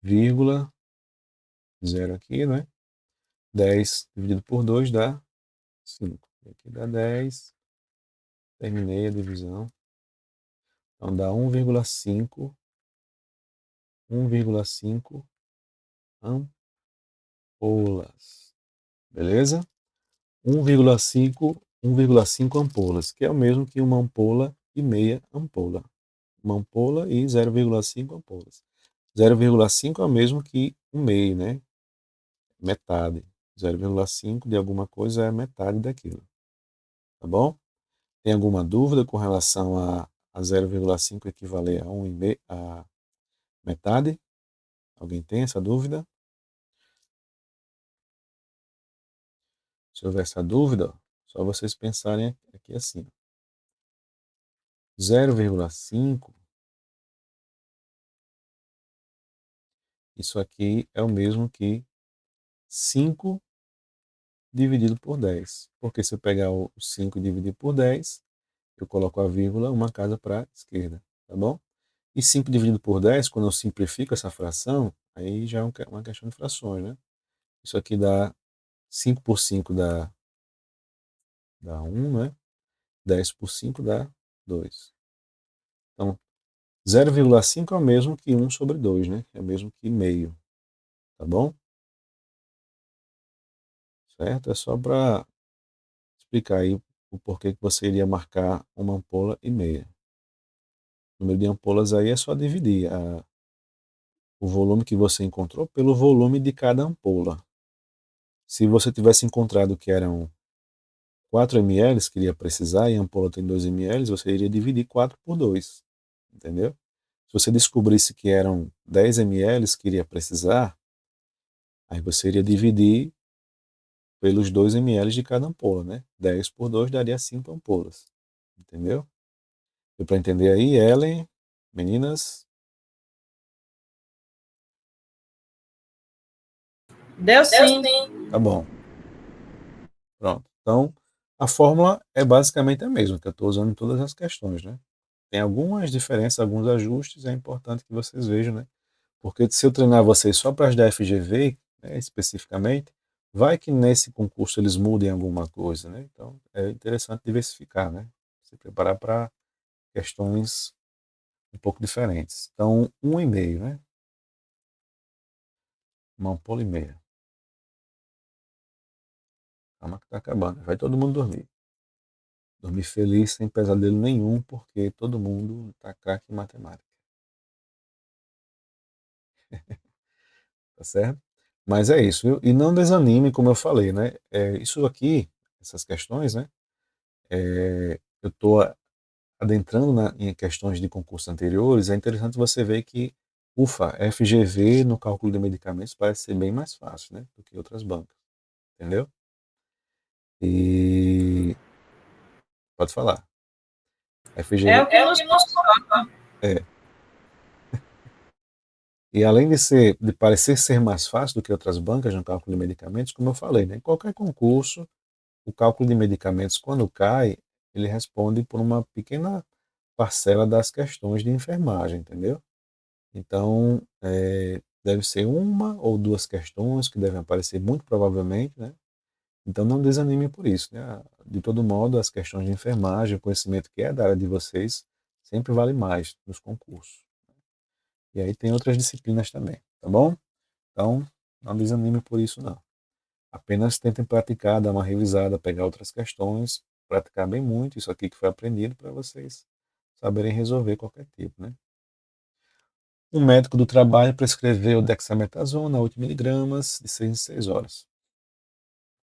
Vírgula. 0 aqui, né? 10 dividido por 2 dá 5. Aqui dá 10. Terminei a divisão. Então dá 1,5 ampolas. Beleza? 1,5 ampolas, que é o mesmo que uma ampola e meia ampola. Uma ampola e 0,5 ampolas. 0,5 é o mesmo que um meio, né? Metade. 0,5 de alguma coisa é metade daquilo. Tá bom? Tem alguma dúvida com relação a 0,5 equivaler a 1 e meio, a metade? Alguém tem essa dúvida? Se houver essa dúvida, só vocês pensarem aqui assim. 0,5, isso aqui é o mesmo que 5 dividido por 10. Porque se eu pegar o 5 e dividir por 10, eu coloco a vírgula uma casa para a esquerda, tá bom? E 5 dividido por 10, quando eu simplifico essa fração, aí já é uma questão de frações, né? Isso aqui dá 5 por 5 dá 1, né? 10 por 5 dá 2. Então, 0,5 é o mesmo que 1 sobre 2, né? É o mesmo que meio, tá bom? Certo? É só para explicar aí o porquê que você iria marcar uma ampola e meia. número de ampolas aí é só dividir o volume que você encontrou pelo volume de cada ampola. Se você tivesse encontrado que eram 4 ml que iria precisar e a ampola tem 2 ml, você iria dividir 4 por 2, entendeu? Se você descobrisse que eram 10 ml que iria precisar, aí você iria dividir pelos 2 ml de cada ampola, né? 10 por 2 daria 5 ampolas, entendeu? Deu para entender aí, Ellen? Meninas? Deu sim. Tá bom. Pronto. Então, a fórmula é basicamente a mesma que eu estou usando em todas as questões, né? Tem algumas diferenças, alguns ajustes, é importante que vocês vejam, né? Porque se eu treinar vocês só para as da FGV, né, especificamente, vai que nesse concurso eles mudem alguma coisa, né? Então, é interessante diversificar, né? Se preparar para questões um pouco diferentes. Então, 1,5, né? Uma ampola e meia. Calma que tá acabando. Vai todo mundo dormir. Dormir feliz, sem pesadelo nenhum, porque todo mundo tá craque em matemática. Tá certo? Mas é isso, viu? E não desanime, como eu falei, né? Isso aqui, essas questões, né? Eu estou adentrando em questões de concursos anteriores. É interessante você ver que, ufa, FGV no cálculo de medicamentos parece ser bem mais fácil, né? Do que outras bancas. Entendeu? E pode falar. É FGV. o que nos toca. É. E além de parecer ser mais fácil do que outras bancas no cálculo de medicamentos, como eu falei, né, em qualquer concurso, o cálculo de medicamentos, quando cai, ele responde por uma pequena parcela das questões de enfermagem, entendeu? Então, deve ser uma ou duas questões que devem aparecer muito provavelmente, né? Então não desanime por isso, né? De todo modo, as questões de enfermagem, o conhecimento que é da área de vocês, sempre vale mais nos concursos. E aí tem outras disciplinas também, tá bom? Então, não desanime por isso, não. Apenas tentem praticar, dar uma revisada, pegar outras questões, praticar bem muito isso aqui que foi aprendido para vocês saberem resolver qualquer tipo, né? Um médico do trabalho prescreveu dexametasona, 8 miligramas, de 6 em 6 horas.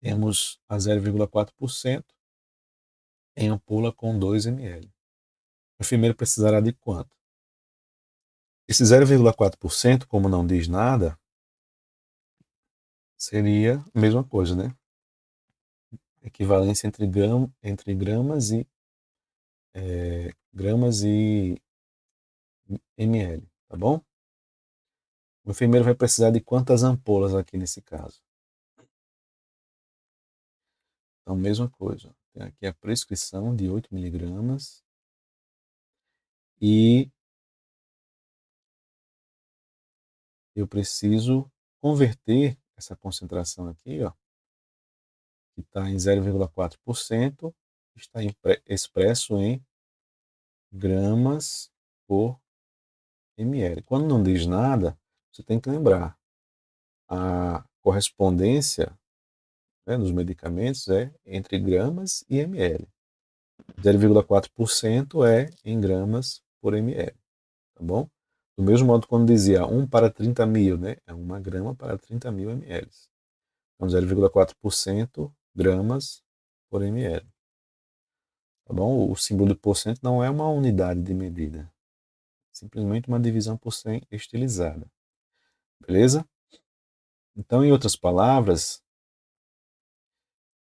Temos a 0,4% em ampola com 2 ml. O enfermeiro precisará de quanto? Esse 0,4%, como não diz nada, seria a mesma coisa, né? Equivalência entre gramas e ml, tá bom? O enfermeiro vai precisar de quantas ampolas aqui nesse caso? Então, mesma coisa. Tem aqui a prescrição de 8 miligramas e eu preciso converter essa concentração aqui, ó, que está em 0,4%, está expresso em gramas por ml. Quando não diz nada, você tem que lembrar, a correspondência, né, dos medicamentos é entre gramas e ml. 0,4% é em gramas por ml, tá bom? Do mesmo modo, quando dizia 1 para 30 mil, né, é 1 grama para 30 mil ml. Então, 0,4% gramas por ml. Tá bom? O símbolo de porcento não é uma unidade de medida, é simplesmente uma divisão por 100 estilizada. Beleza? Então, em outras palavras,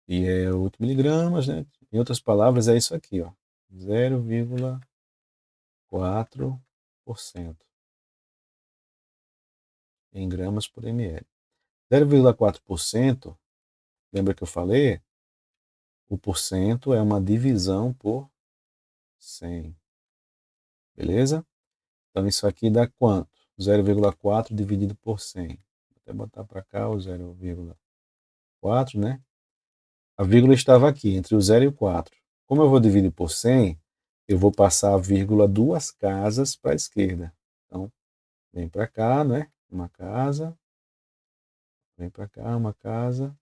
e é 8 miligramas, né? Em outras palavras, é isso aqui, ó, 0,4% em gramas por ml. 0,4%, lembra que eu falei? O porcento é uma divisão por 100. Beleza? Então isso aqui dá quanto? 0,4 dividido por 100. Vou até botar para cá o 0,4, né? A vírgula estava aqui, entre o 0 e o 4. Como eu vou dividir por 100, eu vou passar a vírgula duas casas para a esquerda. Então, vem para cá, né? Uma casa. Vem para cá, uma casa.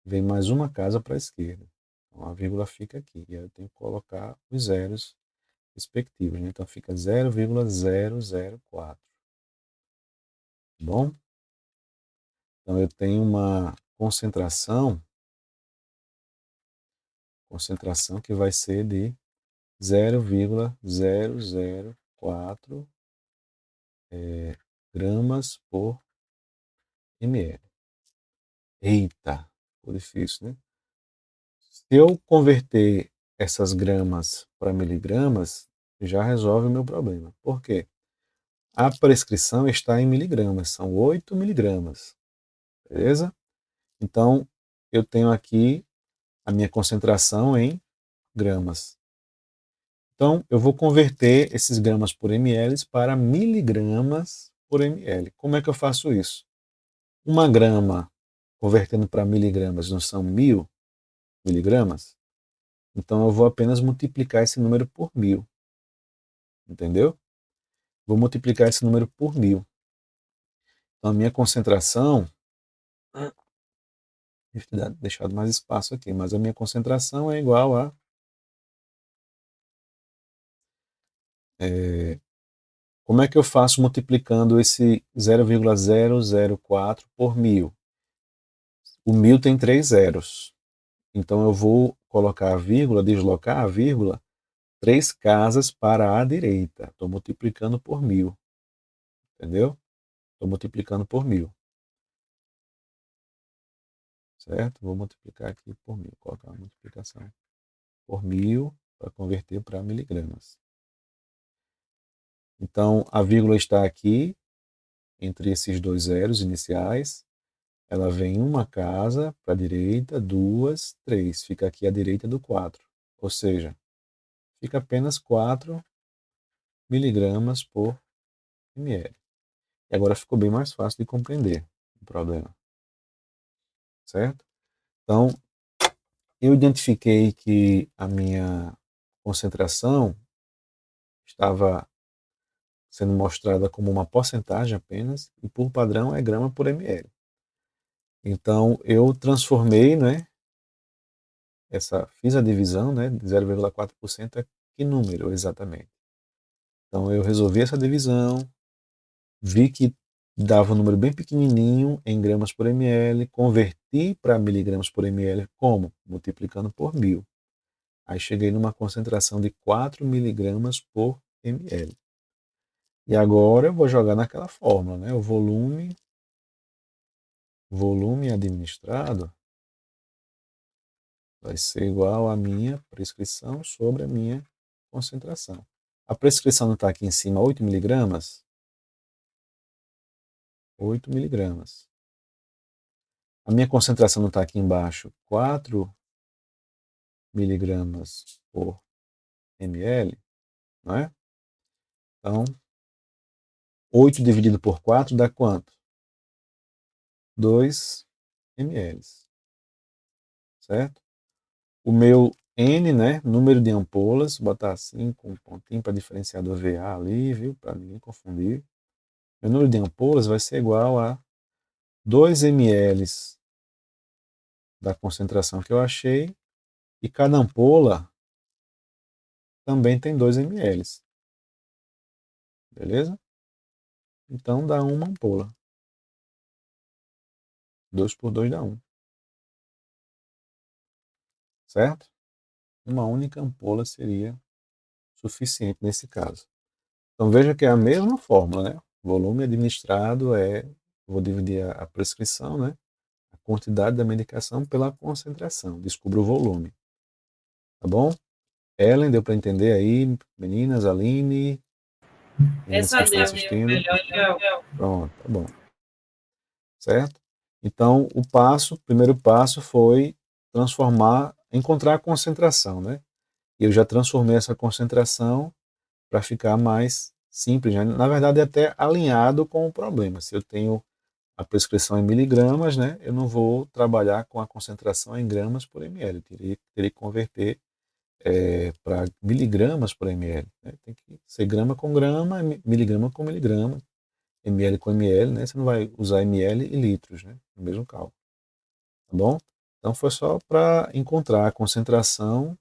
Vem mais uma casa para a esquerda. Então, a vírgula fica aqui. E aí eu tenho que colocar os zeros respectivos, né? Então fica 0,004. Bom? Então eu tenho uma concentração que vai ser de 0,004 gramas por ml. Eita, ficou difícil, né? Se eu converter essas gramas para miligramas, já resolve o meu problema. Por quê? A prescrição está em miligramas, são 8 miligramas, beleza? Então, eu tenho aqui a minha concentração em gramas. Então, eu vou converter esses gramas por ml para miligramas por ml. Como é que eu faço isso? Uma grama convertendo para miligramas não são 1000 miligramas? Então, eu vou apenas multiplicar esse número por 1000. Entendeu? Vou multiplicar esse número por 1000. Então, a minha concentração... Deixa eu deixar mais espaço aqui, mas a minha concentração é igual a... como é que eu faço multiplicando esse 0,004 por 1000? O 1000 tem 3 zeros. Então, eu vou colocar a vírgula, deslocar a vírgula, 3 casas para a direita. Estou multiplicando por 1000. Entendeu? Estou multiplicando por 1000. Certo? Vou multiplicar aqui por 1000. Colocar uma multiplicação por 1000 para converter para miligramas. Então, a vírgula está aqui, entre esses 2 zeros iniciais. Ela vem uma casa para a direita, 2, 3. Fica aqui à direita do 4. Ou seja, fica apenas 4 miligramas por ml. E agora ficou bem mais fácil de compreender o problema. Certo? Então, eu identifiquei que a minha concentração estava sendo mostrada como uma porcentagem apenas, e por padrão é grama por ml. Então, eu transformei, né, fiz a divisão, né, de 0,4% é que número exatamente. Então, eu resolvi essa divisão, vi que dava um número bem pequenininho em gramas por ml, converti para miligramas por ml, como? Multiplicando por 1000. Aí cheguei numa concentração de 4 miligramas por ml. E agora eu vou jogar naquela fórmula, né? O volume administrado vai ser igual à minha prescrição sobre a minha concentração. A prescrição não está aqui em cima, 8 miligramas? 8 miligramas. A minha concentração não está aqui embaixo, 4 miligramas por ml, não é? Então, 8 dividido por 4 dá quanto? 2 ml. Certo? O meu N, né, número de ampolas, vou botar assim com um pontinho para diferenciar do VA ali, viu? Para ninguém confundir. Meu número de ampolas vai ser igual a 2 ml da concentração que eu achei, e cada ampola também tem 2 ml. Beleza? Então dá uma ampola. 2 por 2 dá 1. Certo? Uma única ampola seria suficiente nesse caso. Então veja que é a mesma fórmula, né? Volume administrado vou dividir a prescrição, né? A quantidade da medicação pela concentração. Descubra o volume. Tá bom? Ellen, deu para entender aí? Meninas, Aline? Meninas que estão assistindo? Pronto, tá bom. Certo? Então, o primeiro passo foi encontrar a concentração, né? E eu já transformei essa concentração para ficar mais simples, né? Na verdade é até alinhado com o problema. Se eu tenho a prescrição em miligramas, né, eu não vou trabalhar com a concentração em gramas por ml, teria que converter para miligramas por ml, né? Tem que ser grama com grama, miligrama com miligrama, ml com ml, né? Você não vai usar ml e litros, né, no mesmo cálculo, tá bom? Então foi só para encontrar a concentração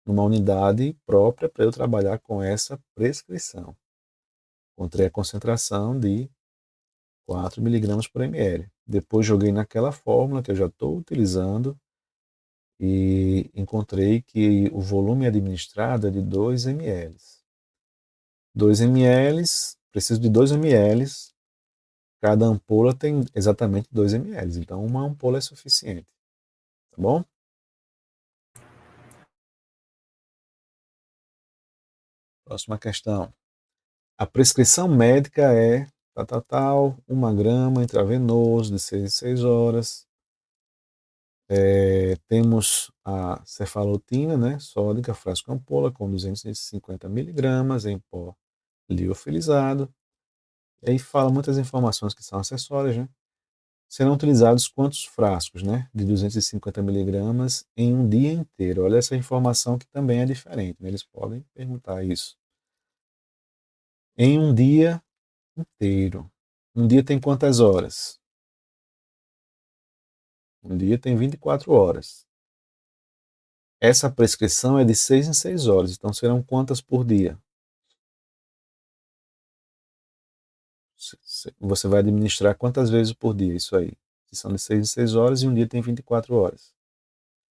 numa unidade própria para eu trabalhar com essa prescrição. Encontrei a concentração de 4 miligramas por ml. Depois joguei naquela fórmula que eu já estou utilizando e encontrei que o volume administrado é de 2 ml. 2 ml, preciso de 2 ml, cada ampola tem exatamente 2 ml, então uma ampola é suficiente, tá bom? Próxima questão. A prescrição médica é tal, 1 grama intravenoso de 6 em 6 horas. Temos a cefalotina, né, sódica, frasco ampola, com 250 miligramas em pó liofilizado. E aí fala muitas informações que são acessórias, né? Serão utilizados quantos frascos, né, de 250 miligramas em um dia inteiro? Olha essa informação que também é diferente, né? Eles podem perguntar isso. Em um dia inteiro. Um dia tem quantas horas? Um dia tem 24 horas. Essa prescrição é de 6 em 6 horas, então serão quantas por dia? Você vai administrar quantas vezes por dia? Isso aí. Se são de 6 em 6 horas e um dia tem 24 horas.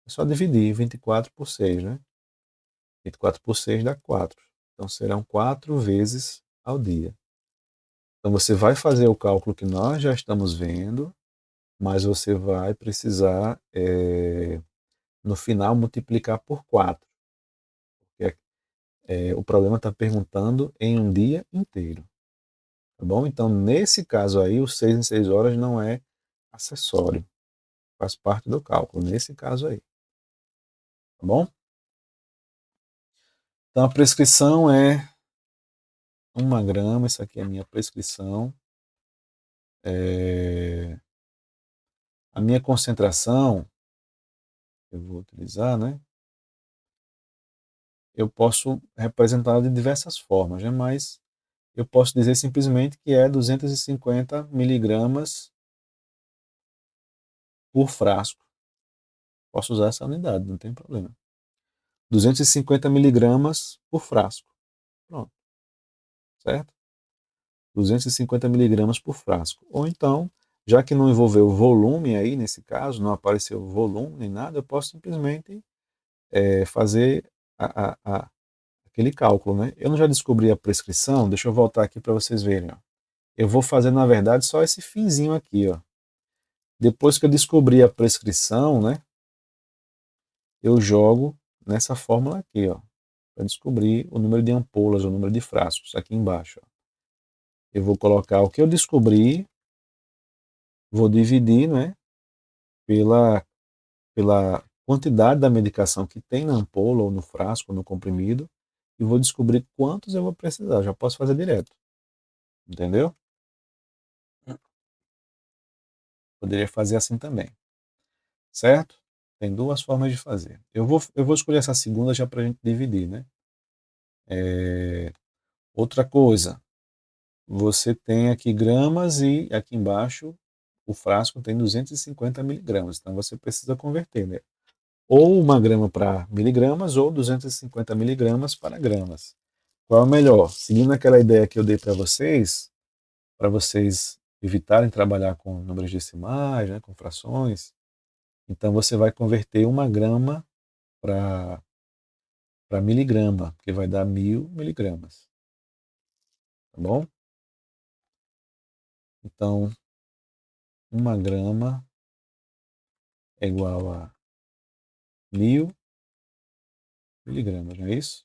É só dividir 24 por 6, né? 24 por 6 dá 4. Então serão 4 vezes ao dia. Então você vai fazer o cálculo que nós já estamos vendo, mas você vai precisar, no final, multiplicar por 4. Porque o problema está perguntando em um dia inteiro. Tá bom? Então, nesse caso aí, os 6 em 6 horas não é acessório. Faz parte do cálculo, nesse caso aí. Tá bom? Então, a prescrição é 1 grama. Isso aqui é a minha prescrição. A minha concentração, eu vou utilizar, né? Eu posso representar de diversas formas, né? Mas eu posso dizer simplesmente que é 250 miligramas por frasco. Posso usar essa unidade, não tem problema. 250 miligramas por frasco. Pronto. Certo? 250 miligramas por frasco. Ou então, já que não envolveu volume aí, nesse caso, não apareceu volume nem nada, eu posso simplesmente fazer aquele cálculo, né? Eu não já descobri a prescrição, deixa eu voltar aqui para vocês verem. Ó. Eu vou fazer, na verdade, só esse finzinho aqui. Ó. Depois que eu descobri a prescrição, né, eu jogo nessa fórmula aqui, ó, para descobrir o número de ampolas, o número de frascos, aqui embaixo. Ó. Eu vou colocar o que eu descobri, vou dividir, né, pela quantidade da medicação que tem na ampola, ou no frasco, ou no comprimido, e vou descobrir quantos eu vou precisar. Já posso fazer direto. Entendeu? Poderia fazer assim também. Certo? Tem duas formas de fazer. Eu vou escolher essa segunda já para a gente dividir, né? Outra coisa, você tem aqui gramas e aqui embaixo o frasco tem 250 miligramas. Então você precisa converter, né? Ou 1 grama para miligramas ou 250 miligramas para gramas. Qual é o melhor? Seguindo aquela ideia que eu dei para vocês evitarem trabalhar com números decimais, né, com frações, então você vai converter 1 grama para miligrama, que vai dar 1000 miligramas. Tá bom? Então, 1 grama é igual a 1000 miligramas, não é isso?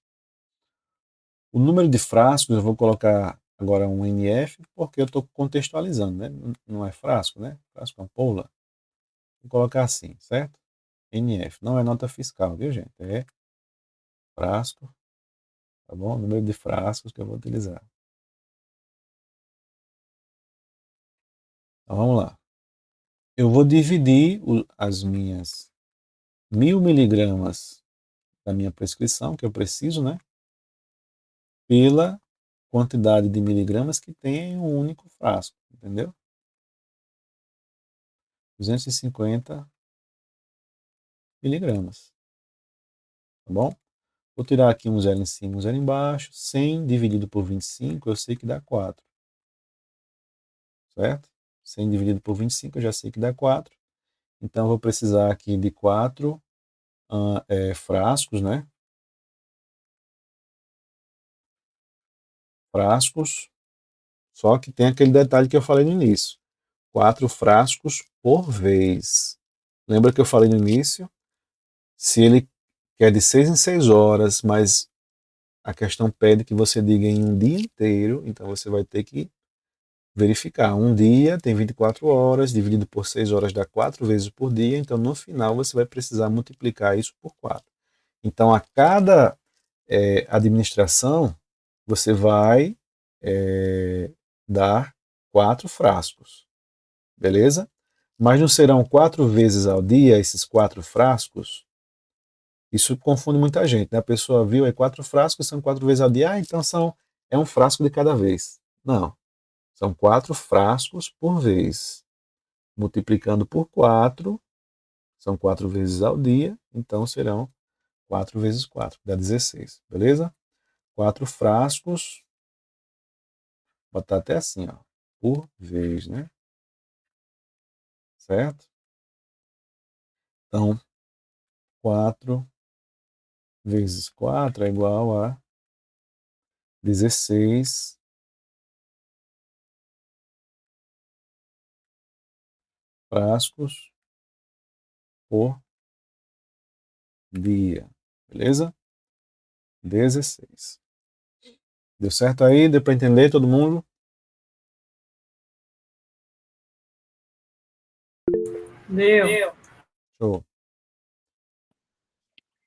O número de frascos eu vou colocar agora um NF, porque eu estou contextualizando, né? Não é frasco, né? Frasco ampola. Vou colocar assim, certo? NF. Não é nota fiscal, viu, gente? É frasco, tá bom? O número de frascos que eu vou utilizar. Então, vamos lá. Eu vou dividir as minhas 1000 miligramas da minha prescrição, que eu preciso, né? Pela quantidade de miligramas que tem em um único frasco, entendeu? 250 miligramas, tá bom? Vou tirar aqui um zero em cima, um zero embaixo. 100 dividido por 25, eu sei que dá 4. Certo? 100 dividido por 25, eu já sei que dá 4. Então, eu vou precisar aqui de 4 frascos, né? Frascos. Só que tem aquele detalhe que eu falei no início. 4 frascos por vez. Lembra que eu falei no início? Se ele quer de 6 em 6 horas, mas a questão pede que você diga em um dia inteiro, então você vai ter que verificar. Um dia tem 24 horas, dividido por 6 horas dá 4 vezes por dia, então no final você vai precisar multiplicar isso por 4. Então a cada administração você vai dar 4 frascos, beleza? Mas não serão 4 vezes ao dia esses 4 frascos? Isso confunde muita gente, né? A pessoa viu aí 4 frascos, são 4 vezes ao dia, então é um frasco de cada vez. Não, são 4 frascos por vez. Multiplicando por 4, são 4 vezes ao dia, então serão 4 vezes 4, dá 16, beleza? 4 frascos, botar até assim, ó, por vez, né? Certo? Então, 4 vezes 4 é igual a 16 frascos por dia, beleza? 16. Deu certo aí? Deu para entender todo mundo? Deu. Show.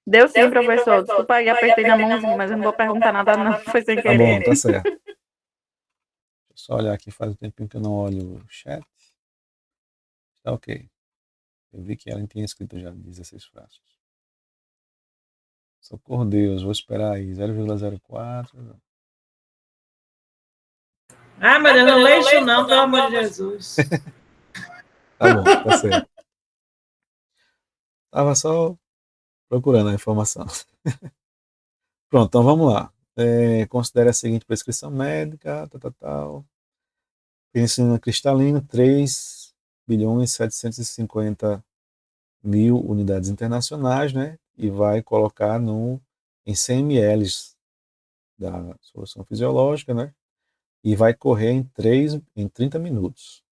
Deu sim, professor. Desculpa aí, apertei na mãozinha, mas eu não vou perguntar nada não, foi sem Tá bom, querer. tá certo. Deixa eu só olhar aqui, faz um tempinho que eu não olho o chat. Tá ok. Eu vi que ela tinha escrito já 16 frascos. Socorro Deus, vou esperar aí. 0,04. Ah, meu Deus, não leia isso não, pelo amor de Jesus. Tá bom, tá certo. Tava só procurando a informação. Pronto, então vamos lá. Considere a seguinte prescrição médica, tal. Penicilina cristalina, 3 bilhões 750 mil unidades internacionais, né? E vai colocar em 100 ml da solução fisiológica, né? E vai correr em 30 minutos.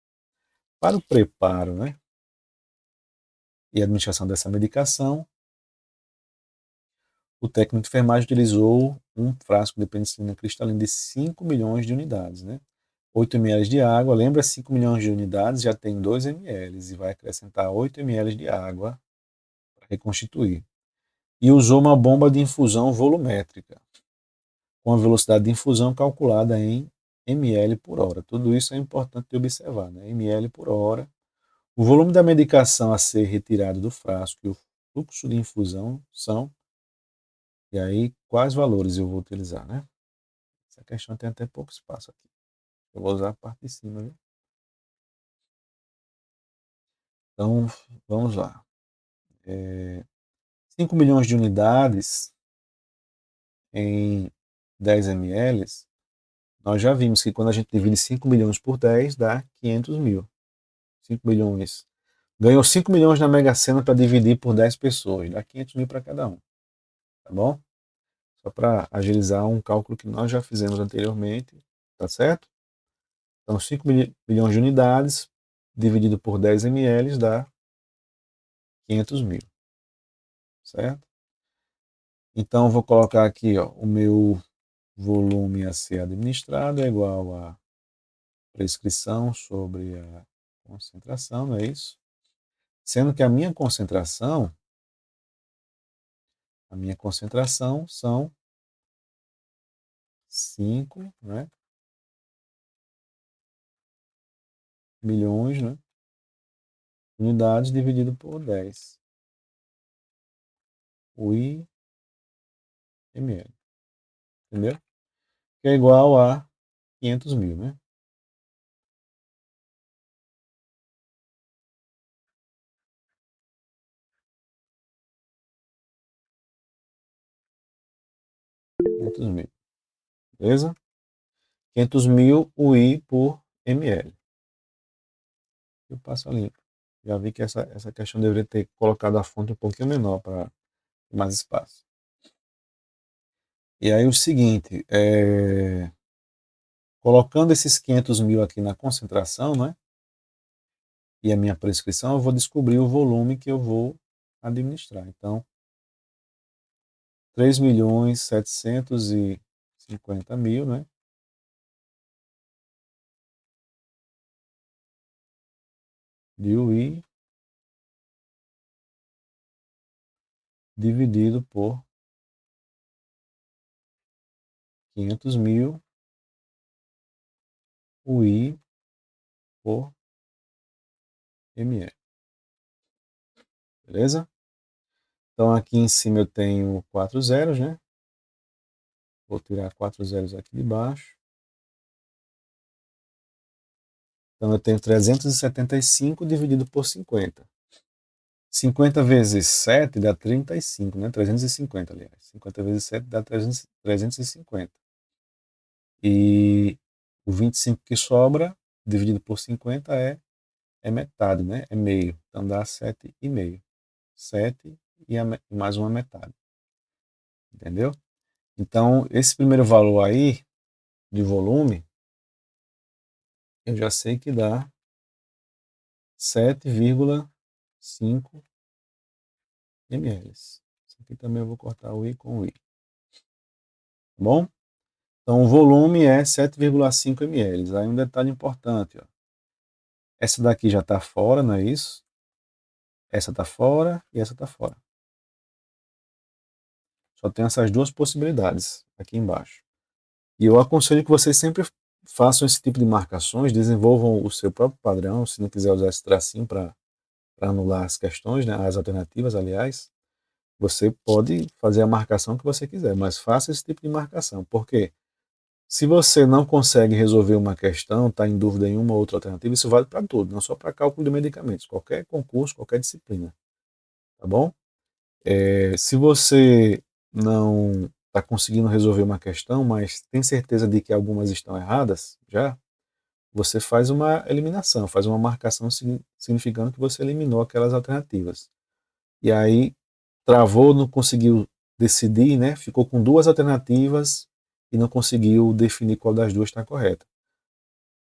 Para o preparo, né? E administração dessa medicação, o técnico de enfermagem utilizou um frasco de penicilina cristalina de 5 milhões de unidades, né? 8 ml de água, lembra 5 milhões de unidades, já tem 2 ml e vai acrescentar 8 ml de água para reconstituir. E usou uma bomba de infusão volumétrica, com a velocidade de infusão calculada em ml por hora. Tudo isso é importante de observar, né? Ml por hora. O volume da medicação a ser retirado do frasco e o fluxo de infusão são. E aí, quais valores eu vou utilizar, né? Essa questão tem até pouco espaço aqui. Eu vou usar a parte de cima, viu? Então, vamos lá. 5 milhões de unidades em 10 ml, nós já vimos que quando a gente divide 5 milhões por 10, dá 500 mil. 5 milhões. Ganhou 5 milhões na Mega Sena para dividir por 10 pessoas. Dá 500 mil para cada um. Tá bom? Só para agilizar um cálculo que nós já fizemos anteriormente. Tá certo? Então, 5 milhões de unidades dividido por 10 ml dá 500 mil. Certo? Então, eu vou colocar aqui, ó, o meu volume a ser administrado é igual a prescrição sobre a concentração, não é isso? Sendo que a minha concentração são 5, né, milhões, né, unidades dividido por 10. O IML. Entendeu? Que é igual a 500 mil, né? 500 mil. Beleza? 500 mil UI por ml. Eu passo a limpo. Já vi que essa questão deveria ter colocado a fonte um pouquinho menor para ter mais espaço. E aí o seguinte, colocando esses 500 mil aqui na concentração, né? E a minha prescrição, eu vou descobrir o volume que eu vou administrar. Então, 3.750.000, né? De UI dividido por 500 mil UI por ml. Beleza? Então aqui em cima eu tenho 4 zeros, né? Vou tirar 4 zeros aqui de baixo. Então eu tenho 375 dividido por 50. 50 vezes 7 dá 35, né? 350, aliás. 50 vezes 7 dá 350. E o 25 que sobra, dividido por 50, é metade, né? É meio. Então dá 7,5. 7 e mais uma metade. Entendeu? Então, esse primeiro valor aí, de volume, eu já sei que dá 7,5 ml. Isso aqui também eu vou cortar o I com o I. Tá bom? Então, o volume é 7,5 ml. Aí um detalhe importante, ó. Essa daqui já está fora, não é isso? Essa está fora e essa está fora. Só tem essas duas possibilidades aqui embaixo. E eu aconselho que vocês sempre façam esse tipo de marcações, desenvolvam o seu próprio padrão, se não quiser usar esse tracinho para anular as questões, né, as alternativas, aliás, você pode fazer a marcação que você quiser, mas faça esse tipo de marcação, porque se você não consegue resolver uma questão, está em dúvida em uma ou outra alternativa, isso vale para tudo, não só para cálculo de medicamentos, qualquer concurso, qualquer disciplina, tá bom? Se você não está conseguindo resolver uma questão, mas tem certeza de que algumas estão erradas, já, você faz uma eliminação, faz uma marcação significando que você eliminou aquelas alternativas. E aí travou, não conseguiu decidir, né? Ficou com duas alternativas e não conseguiu definir qual das duas está correta.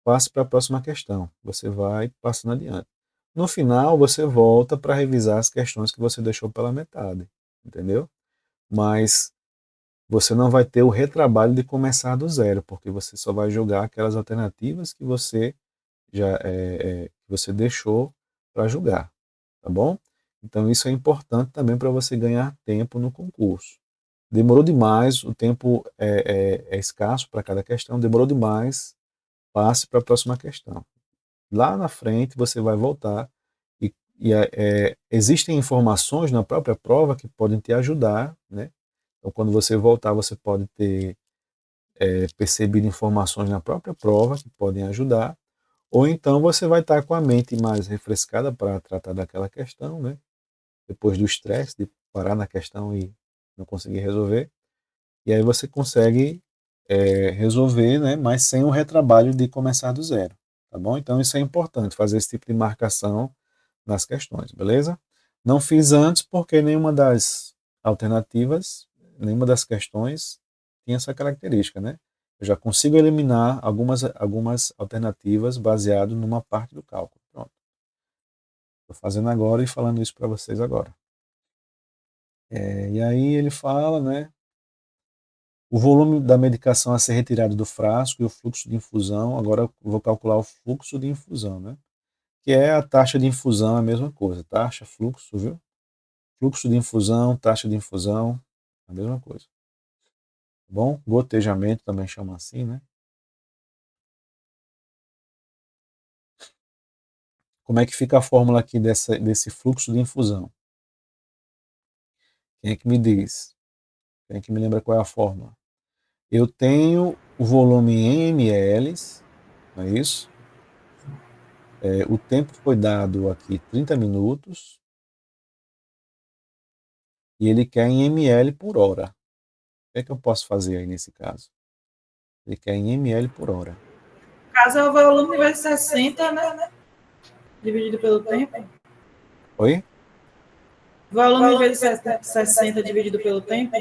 Passe para a próxima questão. Você vai passando adiante. No final, você volta para revisar as questões que você deixou pela metade, entendeu? Mas você não vai ter o retrabalho de começar do zero, porque você só vai jogar aquelas alternativas que você já você deixou para julgar, tá bom? Então isso é importante também para você ganhar tempo no concurso. Demorou demais, o tempo é escasso para cada questão, demorou demais, passe para a próxima questão. Lá na frente você vai voltar e existem informações na própria prova que podem te ajudar, né? Então quando você voltar você pode ter percebido informações na própria prova que podem ajudar, ou então você vai estar com a mente mais refrescada para tratar daquela questão, né? Depois do estresse de parar na questão e não conseguir resolver. E aí você consegue resolver, né? Mas sem o retrabalho de começar do zero, tá bom? Então isso é importante, fazer esse tipo de marcação nas questões, beleza? Não fiz antes porque nenhuma das alternativas, nenhuma das questões tinha essa característica, né? Eu já consigo eliminar algumas alternativas baseado numa parte do cálculo. Pronto. Estou fazendo agora e falando isso para vocês agora. E aí ele fala, né? O volume da medicação a ser retirado do frasco e o fluxo de infusão. Agora eu vou calcular o fluxo de infusão, né? Que é a taxa de infusão, é a mesma coisa. Taxa, fluxo, viu? Fluxo de infusão, taxa de infusão, a mesma coisa. Tá bom? Gotejamento também chama assim, né? Como é que fica a fórmula aqui desse fluxo de infusão? Quem é que me diz? Quem é que me lembra qual é a fórmula? Eu tenho o volume em ml, não é isso? O tempo foi dado aqui 30 minutos e ele quer em ml por hora. que é que eu posso fazer aí nesse caso? Ele quer em ml por hora. No caso, é o volume vezes 60, né? Dividido pelo tempo. Oi? Volume vezes 60 dividido pelo tempo.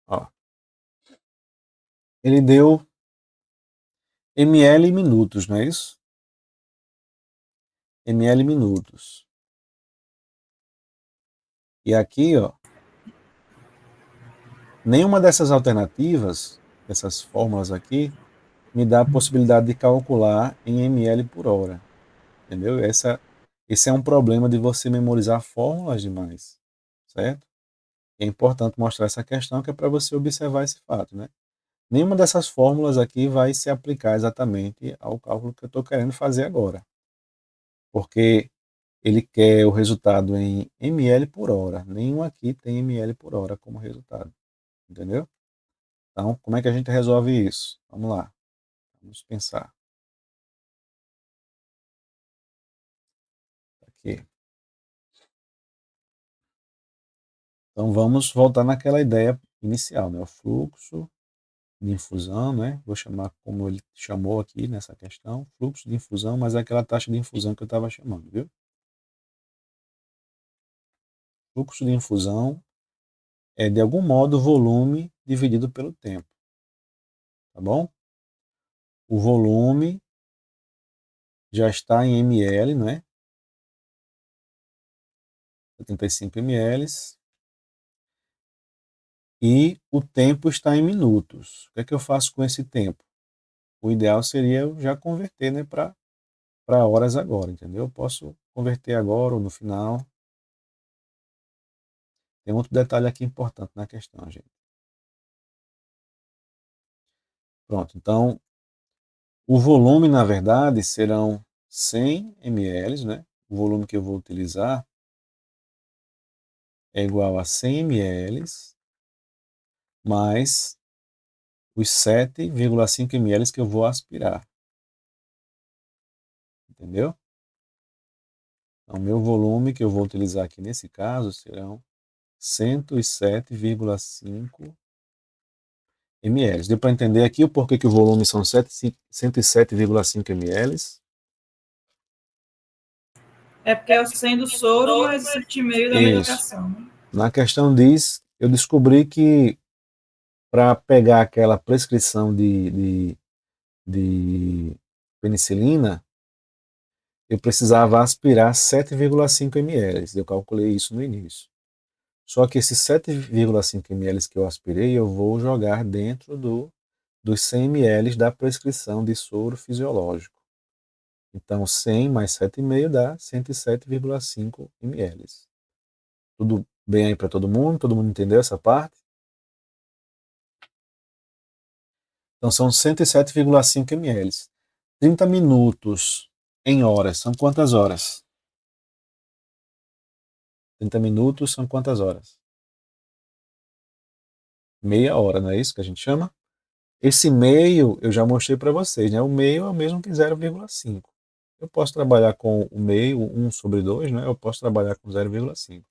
Ó. Ele deu ml em minutos, não é isso? Ml minutos. E aqui, ó, nenhuma dessas alternativas, dessas fórmulas aqui, me dá a possibilidade de calcular em ml por hora. Entendeu? Esse é um problema de você memorizar fórmulas demais, certo? É importante mostrar essa questão que é para você observar esse fato, né? Nenhuma dessas fórmulas aqui vai se aplicar exatamente ao cálculo que eu estou querendo fazer agora, porque ele quer o resultado em ml por hora. Nenhum aqui tem ml por hora como resultado, entendeu? Então, como é que a gente resolve isso? Vamos lá, vamos pensar. Aqui. Então, vamos voltar naquela ideia inicial, né? O fluxo de infusão, né? Vou chamar como ele chamou aqui nessa questão, fluxo de infusão, mas é aquela taxa de infusão que eu estava chamando, viu? Fluxo de infusão é, de algum modo, o volume dividido pelo tempo, tá bom? O volume já está em ml, não é? 75 ml. E o tempo está em minutos. O que é que eu faço com esse tempo? O ideal seria eu já converter, né, para horas agora, entendeu? Eu posso converter agora ou no final. Tem outro detalhe aqui importante na questão, gente. Pronto, então o volume, na verdade, serão 100 ml, né? O volume que eu vou utilizar é igual a 100 ml mais os 7,5 ml que eu vou aspirar. Entendeu? Então, meu volume que eu vou utilizar aqui nesse caso serão 107,5 ml. Deu para entender aqui o porquê que o volume são 107,5 ml? É porque é o 100 do soro mais o 7,5 da Isso. medicação. Né? Na questão diz, eu descobri que para pegar aquela prescrição de penicilina, eu precisava aspirar 7,5 ml. Eu calculei isso no início. Só que esses 7,5 ml que eu aspirei, eu vou jogar dentro dos 100 ml da prescrição de soro fisiológico. Então, 100 mais 7,5 dá 107,5 ml. Tudo bem aí para todo mundo? Todo mundo entendeu essa parte? Então, são 107,5 ml. 30 minutos em horas. São quantas horas? 30 minutos são quantas horas? Meia hora, não é isso que a gente chama? Esse meio eu já mostrei para vocês, né? O meio é o mesmo que 0,5. Eu posso trabalhar com o meio, 1/2, né? Eu posso trabalhar com 0,5.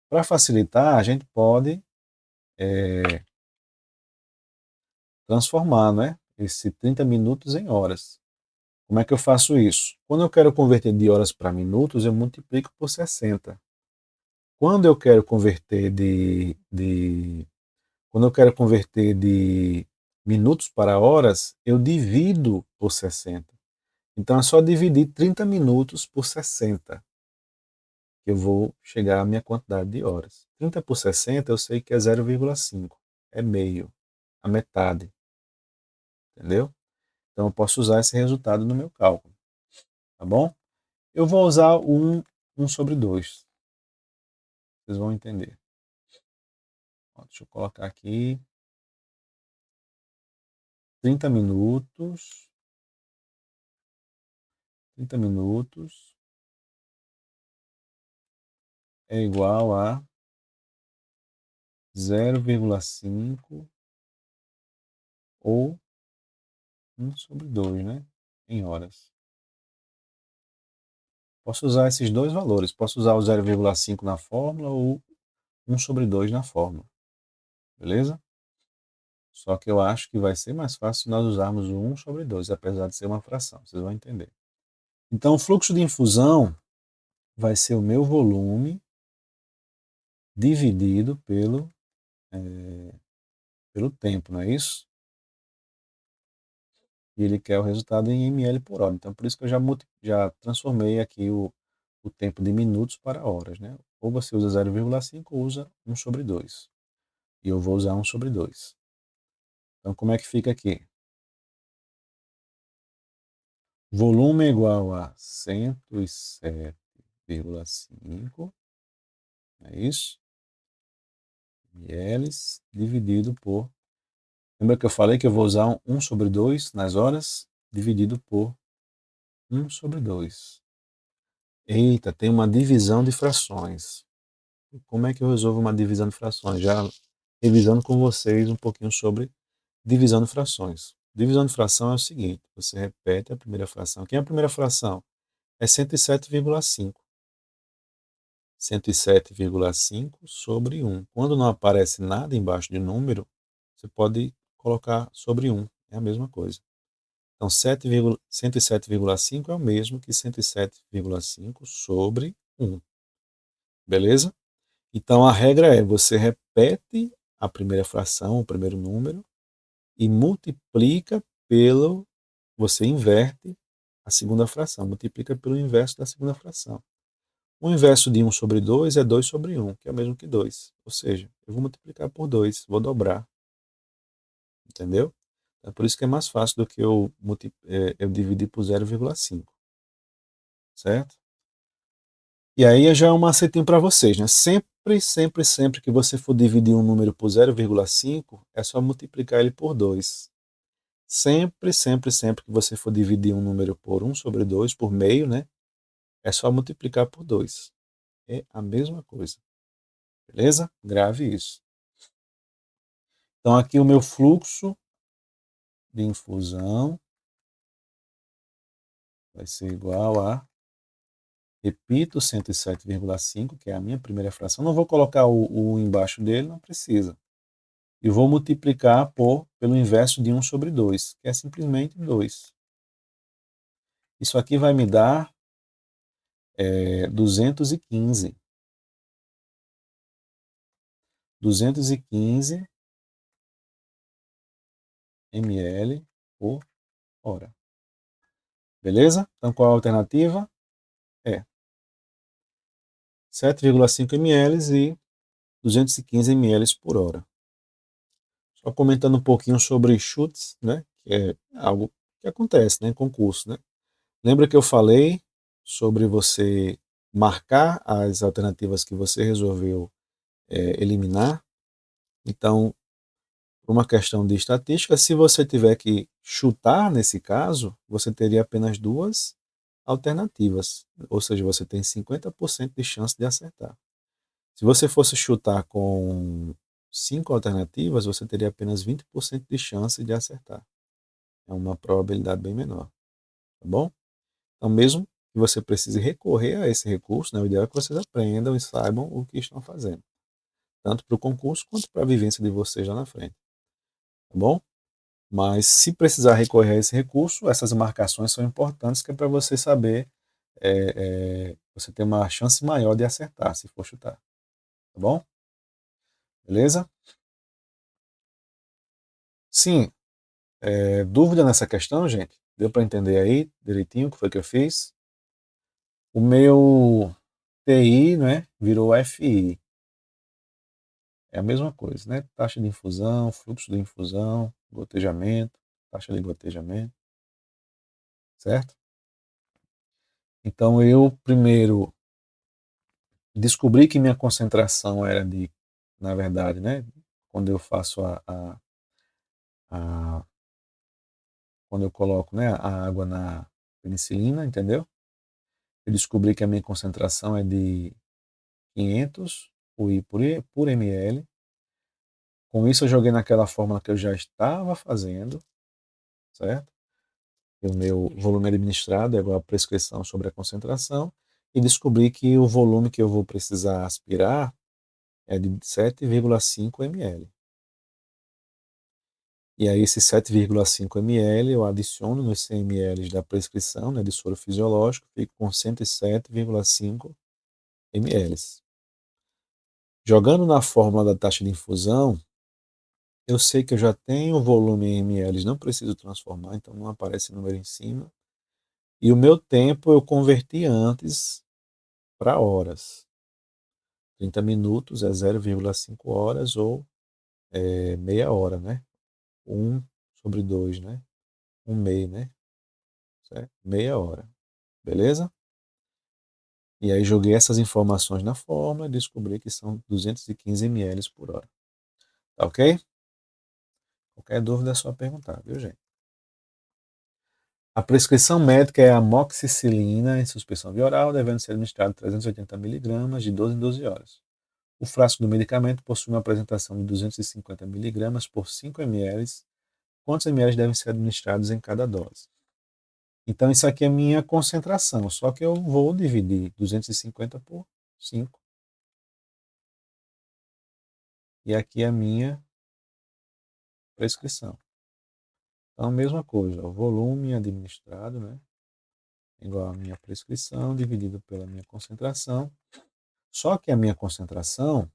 Para facilitar, a gente pode transformar, né? Esse 30 minutos em horas. Como é que eu faço isso? Quando eu quero converter de horas para minutos, eu multiplico por 60. Quando eu quero converter quando eu quero converter de minutos para horas, eu divido por 60. Então é só dividir 30 minutos por 60 que eu vou chegar à minha quantidade de horas. 30 por 60 eu sei que é 0,5. É meio, a metade. Entendeu? Então eu posso usar esse resultado no meu cálculo. Tá bom? Eu vou usar o 1/2. Vocês vão entender. Ó, deixa eu colocar aqui. 30 minutos. 30 minutos é igual a 0,5 ou 1/2, né? Em horas. Posso usar esses dois valores. Posso usar o 0,5 na fórmula ou 1 sobre 2 na fórmula. Beleza? Só que eu acho que vai ser mais fácil se nós usarmos o 1 sobre 2, apesar de ser uma fração. Vocês vão entender. Então, o fluxo de infusão vai ser o meu volume dividido pelo tempo, não é isso? E ele quer o resultado em ml por hora. Então, por isso que eu já transformei aqui o tempo de minutos para horas, né? Ou você usa 0,5 ou usa 1 sobre 2. E eu vou usar 1 sobre 2. Então, como é que fica aqui? Volume é igual a 107,5, é isso? ml dividido por... Lembra que eu falei que eu vou usar 1 sobre 2 nas horas? Dividido por 1 sobre 2. Eita, tem uma divisão de frações. Como é que eu resolvo uma divisão de frações? Já revisando com vocês um pouquinho sobre divisão de frações. Divisão de fração é o seguinte, você repete a primeira fração. Quem é a primeira fração? É 107,5. 107,5 sobre 1. Quando não aparece nada embaixo de número, você pode colocar sobre 1. É a mesma coisa. Então, 107,5 é o mesmo que 107,5 sobre 1. Beleza? Então, a regra é, você repete a primeira fração, o primeiro número, e multiplica pelo... Você inverte a segunda fração, multiplica pelo inverso da segunda fração. O inverso de 1 sobre 2 é 2 sobre 1, que é o mesmo que 2. Ou seja, eu vou multiplicar por 2, vou dobrar. Entendeu? É por isso que é mais fácil do que eu dividir por 0,5. Certo? E aí já é um macetinho para vocês, né? Sempre que você for dividir um número por 0,5, é só multiplicar ele por 2. Sempre que você for dividir um número por 1 sobre 2, por meio, né? É só multiplicar por 2. É a mesma coisa. Beleza? Grave isso. Então, aqui o meu fluxo de infusão vai ser igual a, repito, 107,5, que é a minha primeira fração. Não vou colocar o embaixo dele, não precisa. E vou multiplicar pelo inverso de 1 sobre 2, que é simplesmente 2. Isso aqui vai me dar 215. 215 ml por hora. Beleza? Então, qual a alternativa? 7,5 ml e 215 ml por hora. Só comentando um pouquinho sobre chutes, né? Que é algo que acontece, né, em concurso, né? Lembra que eu falei sobre você marcar as alternativas que você resolveu eliminar? Então, por uma questão de estatística, se você tiver que chutar nesse caso, você teria apenas duas alternativas, ou seja, você tem 50% de chance de acertar. Se você fosse chutar com 5 alternativas, você teria apenas 20% de chance de acertar. É uma probabilidade bem menor, tá bom? Então, mesmo que você precise recorrer a esse recurso, né, o ideal é que vocês aprendam e saibam o que estão fazendo, tanto para o concurso quanto para a vivência de vocês lá na frente, tá bom? Mas se precisar recorrer a esse recurso, essas marcações são importantes, que é para você saber, você ter uma chance maior de acertar, se for chutar, tá bom? Beleza? Sim, dúvida nessa questão, gente? Deu para entender aí direitinho o que foi que eu fiz? O meu TI, né, virou FI. É a mesma coisa, né? Taxa de infusão, fluxo de infusão, gotejamento, taxa de gotejamento, certo? Então eu primeiro descobri que minha concentração era na verdade, né, quando eu faço quando eu coloco, né, a água na penicilina, entendeu? Eu descobri que a minha concentração é de 500 UI por ml. Com isso eu joguei naquela fórmula que eu já estava fazendo, certo? E o meu volume administrado é igual a prescrição sobre a concentração. e descobri que o volume que eu vou precisar aspirar é de 7,5 ml. E aí esse 7,5 ml eu adiciono nos 100 ml da prescrição, né, de soro fisiológico, fico com 107,5 ml. Jogando na fórmula da taxa de infusão, eu sei que eu já tenho o volume em ml, não preciso transformar, então não aparece número em cima. E o meu tempo eu converti antes para horas. 30 minutos é 0,5 horas ou meia hora, né? 1/2, né? 1/2, né? Certo? Meia hora. Beleza? E aí joguei essas informações na fórmula e descobri que são 215 ml por hora. Tá ok? Qualquer dúvida é só perguntar, viu, gente? A prescrição médica é amoxicilina em suspensão via oral, devendo ser administrado 380 mg de 12 em 12 horas. O frasco do medicamento possui uma apresentação de 250 mg por 5 ml. Quantos ml devem ser administrados em cada dose? Então, isso aqui é minha concentração, só que eu vou dividir 250 por 5. E aqui é a minha prescrição. Então, mesma coisa, o volume administrado, né, igual a minha prescrição dividido pela minha concentração. Só que a minha concentração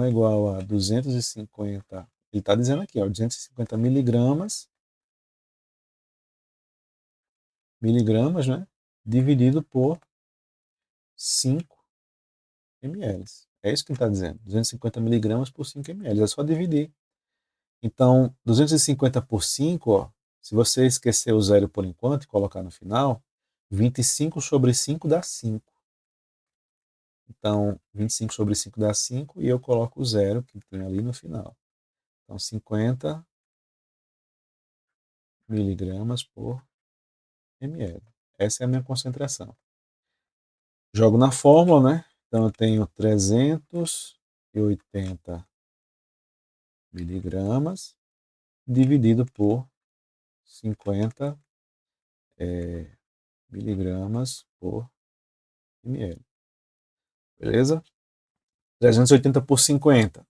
é igual a 250, ele está dizendo aqui, ó, 250 miligramas, né, dividido por 5 ml. É isso que ele está dizendo, 250 miligramas por 5 ml, é só dividir. Então, 250 por 5, ó, se você esquecer o zero por enquanto e colocar no final, 25/5 dá 5. Então, 25/5 dá 5 e eu coloco o zero que tem ali no final. Então, 50 miligramas por ml. Essa é a minha concentração. Jogo na fórmula, né? Então, eu tenho 380 miligramas dividido por 50 miligramas por ml. Beleza? 380 por 50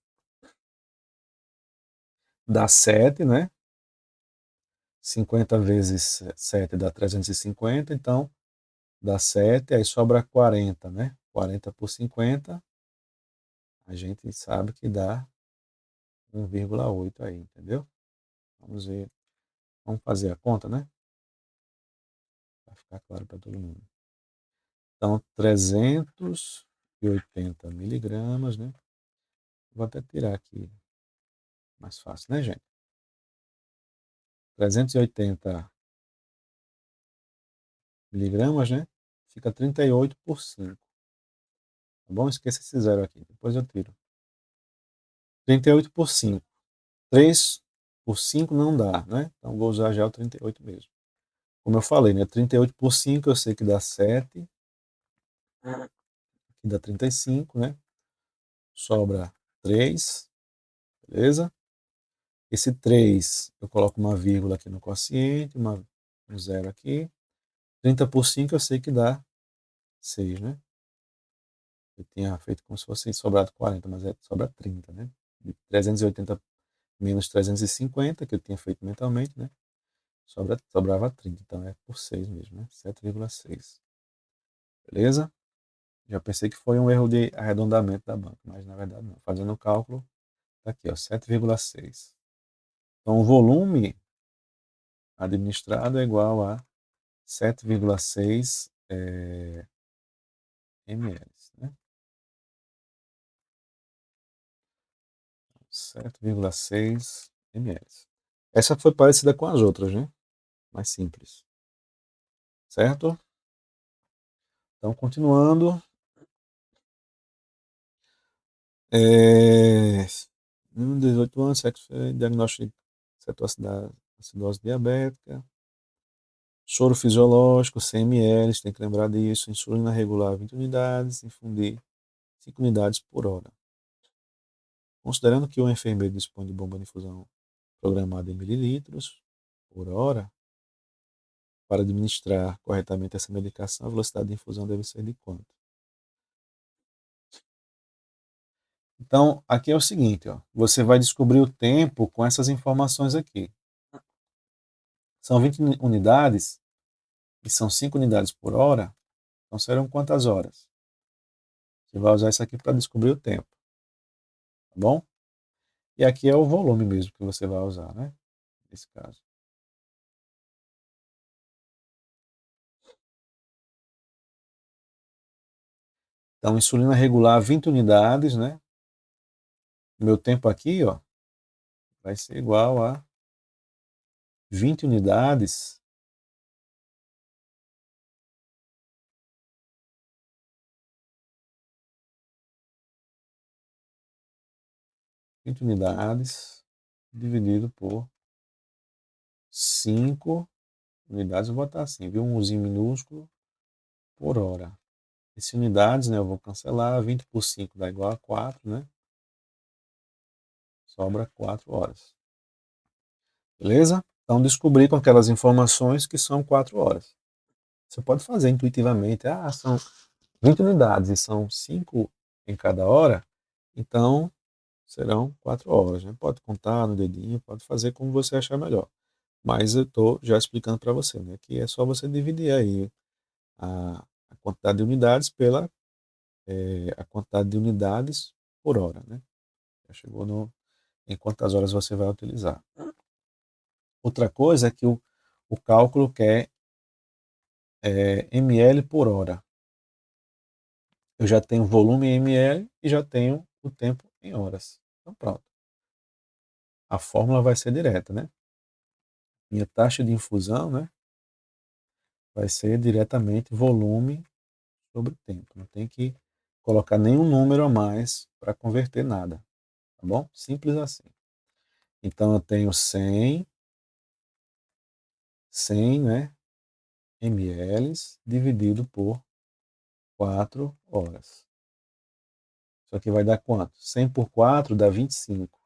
dá 7, né? 50 vezes 7 dá 350, então dá 7, aí sobra 40, né? 40 por 50, a gente sabe que dá 1,8 aí, entendeu? Vamos ver, vamos fazer a conta, né? Para ficar claro para todo mundo. Então, 380 miligramas, né? Vou até tirar aqui, mais fácil, né, gente? 380 miligramas, né? Fica 38 por 5. Tá bom? Esqueça esse zero aqui, depois eu tiro. 38 por 5. 3 por 5 não dá, né? Então vou usar já o 38 mesmo. Como eu falei, né? 38 por 5 eu sei que dá 7. Aqui dá 35, né? Sobra 3, beleza? Esse 3 eu coloco uma vírgula aqui no quociente, um zero aqui. 30 por 5 eu sei que dá 6, né? Eu tinha feito como se fosse sobrado 40, mas sobra 30, né? De 380 menos 350, que eu tinha feito mentalmente, né? Sobrava 30, então é por 6 mesmo, né? 7,6. Beleza? Já pensei que foi um erro de arredondamento da banca, mas na verdade não. Fazendo o cálculo, tá aqui, ó, 7,6. Então o volume administrado é igual a 7,6 ml, né? 7,6 ml. Essa foi parecida com as outras, né? Mais simples. Certo? Então, continuando. 18 anos, sexo, diagnóstico de cetoacidose diabética. Soro fisiológico, 100 ml, tem que lembrar disso. Insulina regular, 20 unidades. Infundir 5 unidades por hora. Considerando que o enfermeiro dispõe de bomba de infusão programada em mililitros por hora, para administrar corretamente essa medicação, a velocidade de infusão deve ser de quanto? Então, aqui é o seguinte, ó, você vai descobrir o tempo com essas informações aqui. São 20 unidades e são 5 unidades por hora, então serão quantas horas? Você vai usar isso aqui para descobrir o tempo, tá bom? E aqui é o volume mesmo que você vai usar, né? Nesse caso. Então, insulina regular 20 unidades, né? Meu tempo aqui, ó, vai ser igual a 20 unidades dividido por 5 unidades, eu vou botar assim, viu? Um Uzinho minúsculo por hora. Esse unidades, né, eu vou cancelar, 20 por 5 dá igual a 4, né? Sobra 4 horas. Beleza? Então descobri com aquelas informações que são 4 horas. Você pode fazer intuitivamente, são 20 unidades e são 5 em cada hora, então serão 4 horas. Né? Pode contar no dedinho, pode fazer como você achar melhor. Mas eu estou já explicando para você, né, que é só você dividir aí a quantidade de unidades pela a quantidade de unidades por hora. Né? Já chegou em quantas horas você vai utilizar. Outra coisa é que o cálculo quer ml por hora. Eu já tenho volume em ml e já tenho o tempo em horas. Então pronto. A fórmula vai ser direta, né? Minha taxa de infusão, né, vai ser diretamente volume sobre tempo. Não tem que colocar nenhum número a mais para converter nada. Tá bom? Simples assim. Então eu tenho 100, né, ml dividido por 4 horas. Isso aqui vai dar quanto? 100 por 4 dá 25.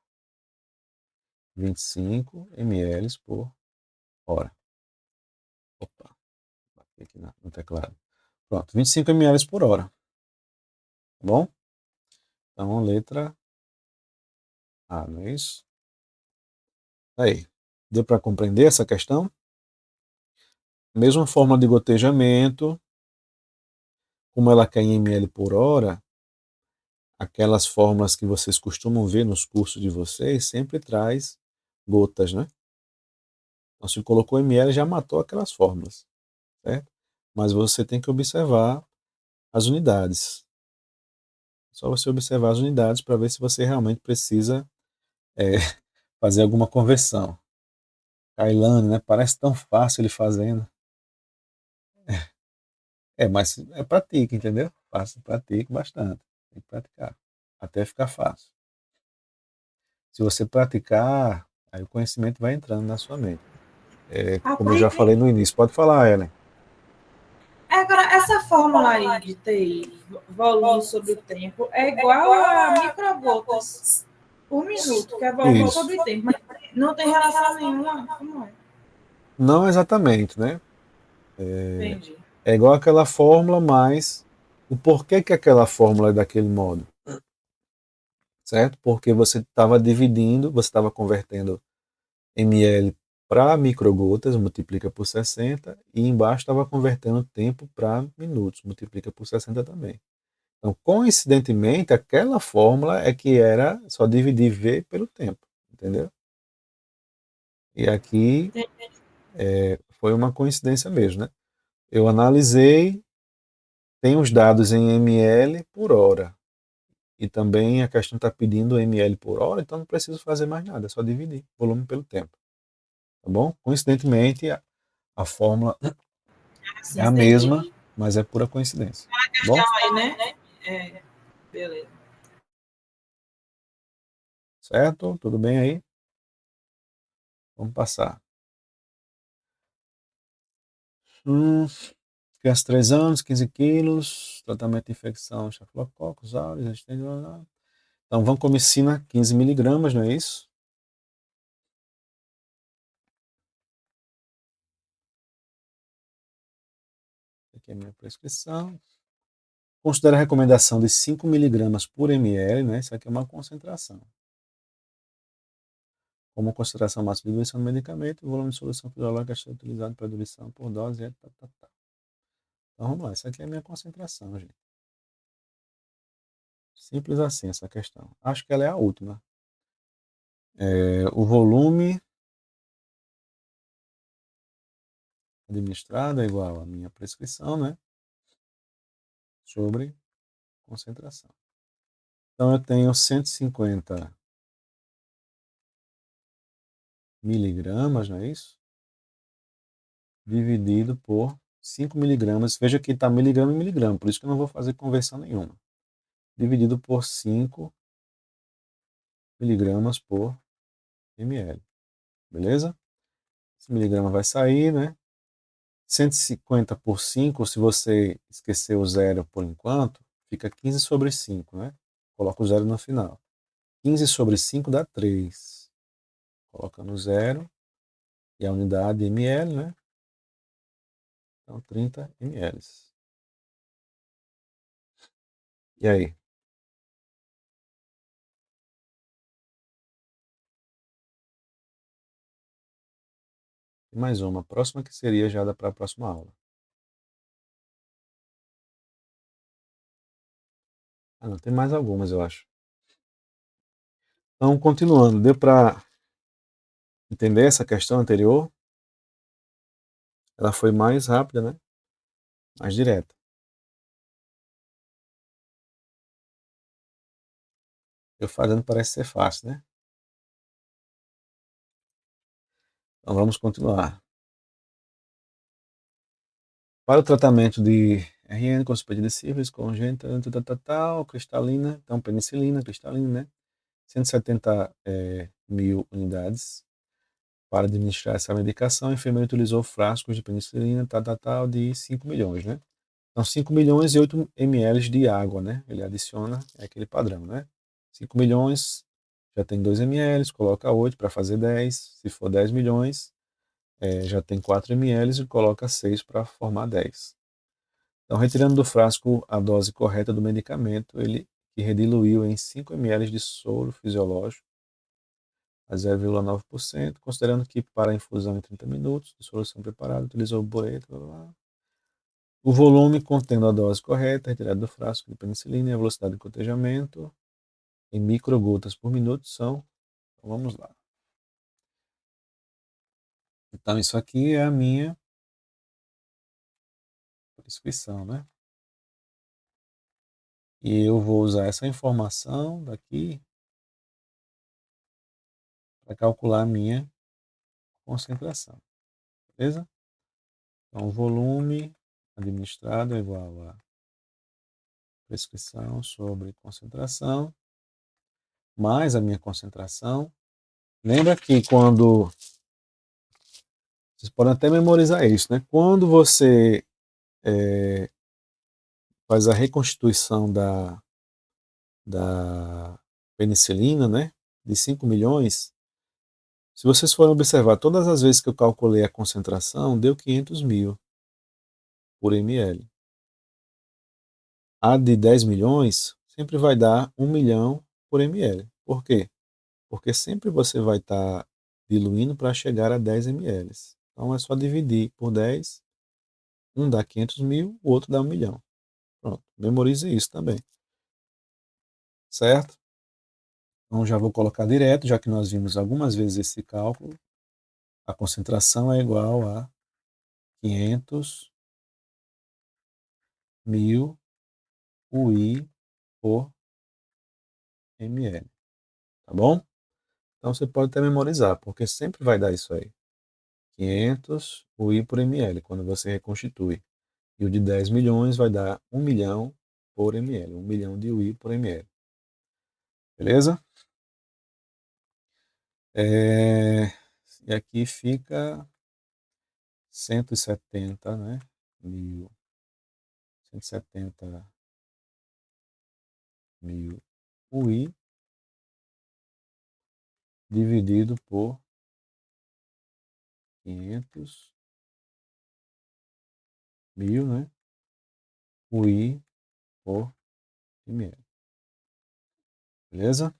25 ml por hora. Opa, bati aqui no teclado. Pronto, 25 ml por hora. Tá bom? Então, letra A, não é isso? Aí, deu para compreender essa questão? Mesma forma de gotejamento, como ela quer em ml por hora, aquelas fórmulas que vocês costumam ver nos cursos de vocês sempre traz gotas, né? Então, se colocou ml, já matou aquelas fórmulas, certo? Mas você tem que observar as unidades. Só você observar as unidades para ver se você realmente precisa fazer alguma conversão. Kailane, né? Parece tão fácil ele fazendo. Mas pratica, entendeu? Pratique bastante. Tem que praticar. Até ficar fácil. Se você praticar, aí o conhecimento vai entrando na sua mente. Como eu já falei no início. Pode falar, Ellen. Agora, essa fórmula aí de TI, volume sobre o tempo, é igual a microgotas por minuto, que é volume sobre tempo, mas não tem relação nenhuma. Como é? Não exatamente, né? Entendi. É igual aquela fórmula, mas o porquê que aquela fórmula é daquele modo? Certo? Porque você estava dividindo, você estava convertendo ml para microgotas, multiplica por 60, e embaixo estava convertendo tempo para minutos, multiplica por 60 também. Então, coincidentemente, aquela fórmula é que era só dividir V pelo tempo, entendeu? E aqui foi uma coincidência mesmo, né? Eu analisei, tem os dados em ml por hora, e também a questão está pedindo ml por hora, então não preciso fazer mais nada, é só dividir volume pelo tempo, tá bom? Coincidentemente, a fórmula Assim, é a entendi. mesma, mas é pura coincidência. Uma questão aí, né? Beleza. Certo? Tudo bem aí? Vamos passar. Criança 3 anos, 15 quilos, tratamento de infecção, estafilococcus aureus, resistente. Então, vancomicina, 15 miligramas, não é isso? aqui é a minha prescrição. Considera a recomendação de 5 mg por ml, né? Isso aqui é uma concentração. Como concentração máxima de diluição do medicamento, o volume de solução fisiológica a ser utilizado para diluição por dose é tá. Então vamos lá, essa aqui é a minha concentração, gente. Simples assim essa questão. Acho que ela é a última. O volume administrado é igual à minha prescrição, né? Sobre concentração. Então eu tenho 150 miligramas, não é isso? Dividido por 5 miligramas. Veja que está miligrama em miligrama, por isso que eu não vou fazer conversão nenhuma. Dividido por 5 miligramas por ml. Beleza? Esse miligrama vai sair, né? 150 por 5, se você esquecer o zero por enquanto, fica 15 sobre 5, né? Coloca o zero no final. 15 sobre 5 dá 3. Coloca no zero e a unidade ml, né? Então 30 ml. E aí? E mais uma, próxima que seria já para a próxima aula. Ah, não, tem mais algumas, eu acho. Então, continuando, deu para entender essa questão anterior? Ela foi mais rápida, né? Mais direta. Eu fazendo parece ser fácil, né? Então vamos continuar. Para o tratamento de RN com suspeita de sífilis congênita, cristalina, então penicilina, cristalina, né? 170 mil unidades. Para administrar essa medicação, a enfermeira utilizou frascos de penicilina, de 5 milhões, né? Então 5 milhões e 8 ml de água, né? Ele adiciona, é aquele padrão, né? 5 milhões, já tem 2 ml, coloca 8 para fazer 10. Se for 10 milhões, já tem 4 ml e coloca 6 para formar 10. Então, retirando do frasco a dose correta do medicamento, ele que rediluiu em 5 ml de soro fisiológico a 0,9%, considerando que para a infusão em 30 minutos de solução preparada, utilizou boreta, o volume contendo a dose correta, retirado do frasco de penicilina e a velocidade de cotejamento em microgotas por minuto são, então vamos lá. Então, isso aqui é a minha prescrição, né? E eu vou usar essa informação daqui para calcular a minha concentração, beleza? Então, o volume administrado é igual a prescrição sobre concentração, mais a minha concentração. Lembra que quando... Vocês podem até memorizar isso, né? Quando você faz a reconstituição da penicilina, né? De 5 milhões, se vocês forem observar, todas as vezes que eu calculei a concentração, deu 500 mil por ml. A de 10 milhões sempre vai dar 1 milhão por ml. Por quê? Porque sempre você vai estar diluindo para chegar a 10 ml. Então é só dividir por 10, um dá 500 mil, o outro dá 1 milhão. Pronto, memorize isso também. Certo? Então já vou colocar direto, já que nós vimos algumas vezes esse cálculo. A concentração é igual a 500 mil UI por ml. Tá bom? Então você pode até memorizar, porque sempre vai dar isso aí. 500 UI por ml, quando você reconstitui. E o de 10 milhões vai dar 1 milhão por ml. 1 milhão de UI por ml. Beleza? E aqui fica 170, né? 170 mil UI dividido por 500 mil, né? o I por ml. Beleza?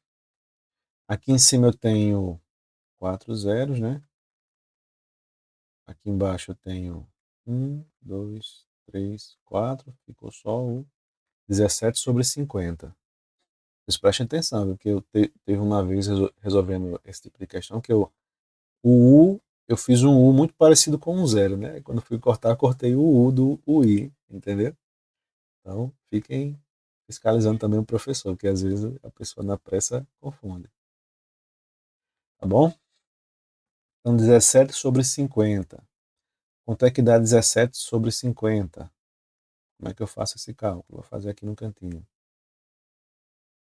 Aqui em cima eu tenho 4 zeros, né? Aqui embaixo eu tenho 1, 2, 3, 4. Ficou só o 17 sobre 50. Vocês prestem atenção, porque eu teve uma vez resolvendo esse tipo de questão que o U, eu fiz um U muito parecido com um zero, né? Quando fui cortar, cortei o U do UI, entendeu? Então, fiquem fiscalizando também o professor, porque às vezes a pessoa na pressa confunde. Tá bom? Então, 17 sobre 50. Quanto é que dá 17 sobre 50? Como é que eu faço esse cálculo? Vou fazer aqui no cantinho.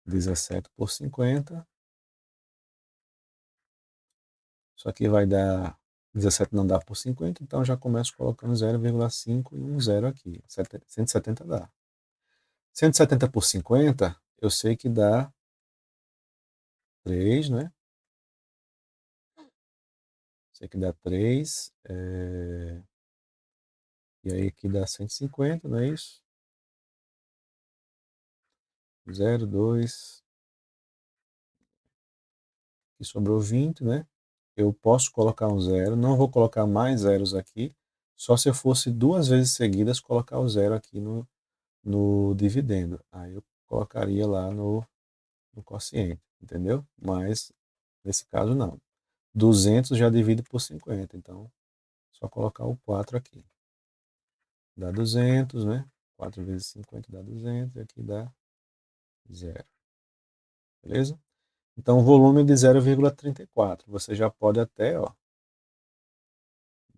17 por 50. Isso aqui vai dar 17 não dá por 50, então já começo colocando 0,5 e um zero aqui. 170 dá. 170 por 50, eu sei que dá 3, né? Sei que dá 3. E aí aqui dá 150, não é isso? 0, 2. Aqui sobrou 20, né? Eu posso colocar um zero, não vou colocar mais zeros aqui, só se eu fosse duas vezes seguidas colocar o zero aqui no dividendo. Aí eu colocaria lá no quociente, entendeu? Mas nesse caso não. 200 já divide por 50, então só colocar o 4 aqui. Dá 200, né? 4 vezes 50 dá 200 e aqui dá 0. Beleza? Então o volume é de 0,34. Você já pode até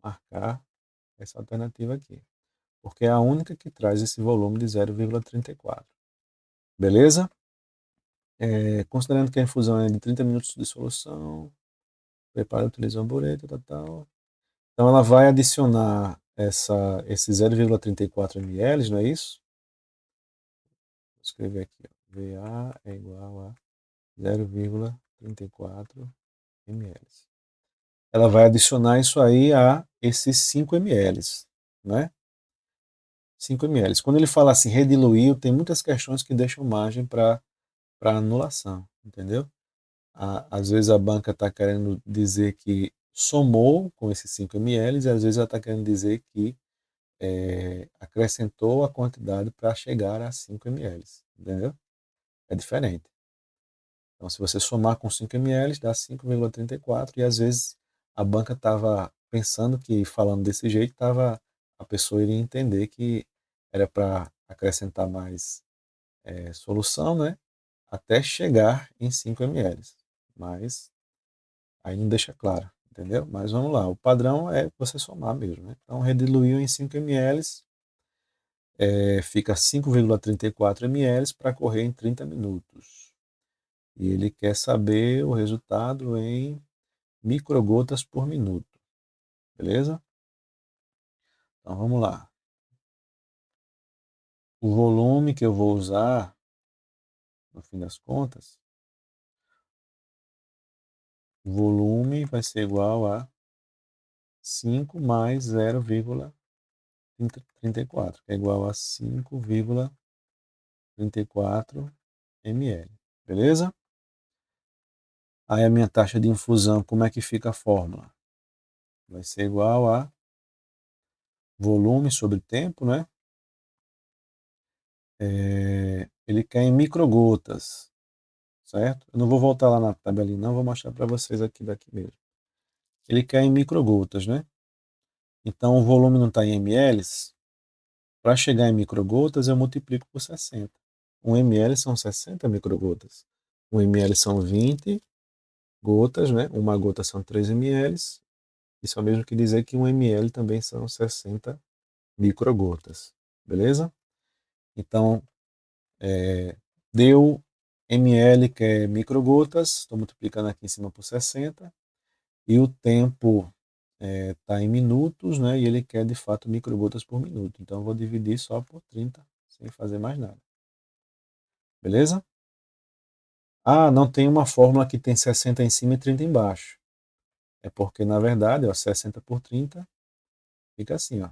marcar essa alternativa aqui, porque é a única que traz esse volume de 0,34. Beleza? Considerando que a infusão é de 30 minutos de solução, prepara, utiliza uma bureta, tal. Então ela vai adicionar esse 0,34 ml, não é isso? Vou escrever aqui, VA é igual a 0,34 ml. Ela vai adicionar isso aí a esses 5 ml, né? 5 ml. Quando ele fala assim, rediluiu, tem muitas questões que deixam margem para anulação, entendeu? Às vezes a banca está querendo dizer que somou com esses 5 ml e às vezes ela está querendo dizer que acrescentou a quantidade para chegar a 5 ml, entendeu? É diferente. Então, se você somar com 5 ml, dá 5,34 e às vezes a banca estava pensando que falando desse jeito, a pessoa iria entender que era para acrescentar mais solução, né? Até chegar em 5 ml. Mas aí não deixa claro, entendeu? Mas vamos lá, o padrão é você somar mesmo, né? Então, rediluiu em 5 ml, fica 5,34 ml para correr em 30 minutos. E ele quer saber o resultado em microgotas por minuto. Beleza? Então vamos lá. O volume que eu vou usar, no fim das contas, o volume vai ser igual a 5 mais 0,34, que é igual a 5,34 ml. Beleza? Aí a minha taxa de infusão, como é que fica a fórmula? Vai ser igual a volume sobre tempo, né? Ele quer em microgotas, certo? Eu não vou voltar lá na tabelinha, não, vou mostrar para vocês aqui daqui mesmo. Ele quer em microgotas, né? Então o volume não está em ml. Para chegar em microgotas, eu multiplico por 60. 1 ml são 60 microgotas. 1 ml são 20 gotas, né? Uma gota são 3 ml. Isso é o mesmo que dizer que 1 ml também são 60 microgotas. Beleza? Então, deu ml, que é microgotas, estou multiplicando aqui em cima por 60, e o tempo está em minutos, né? E ele quer de fato microgotas por minuto. Então eu vou dividir só por 30, sem fazer mais nada. Beleza? Ah, não tem uma fórmula que tem 60 em cima e 30 embaixo. É porque, na verdade, 60 por 30 fica assim, ó.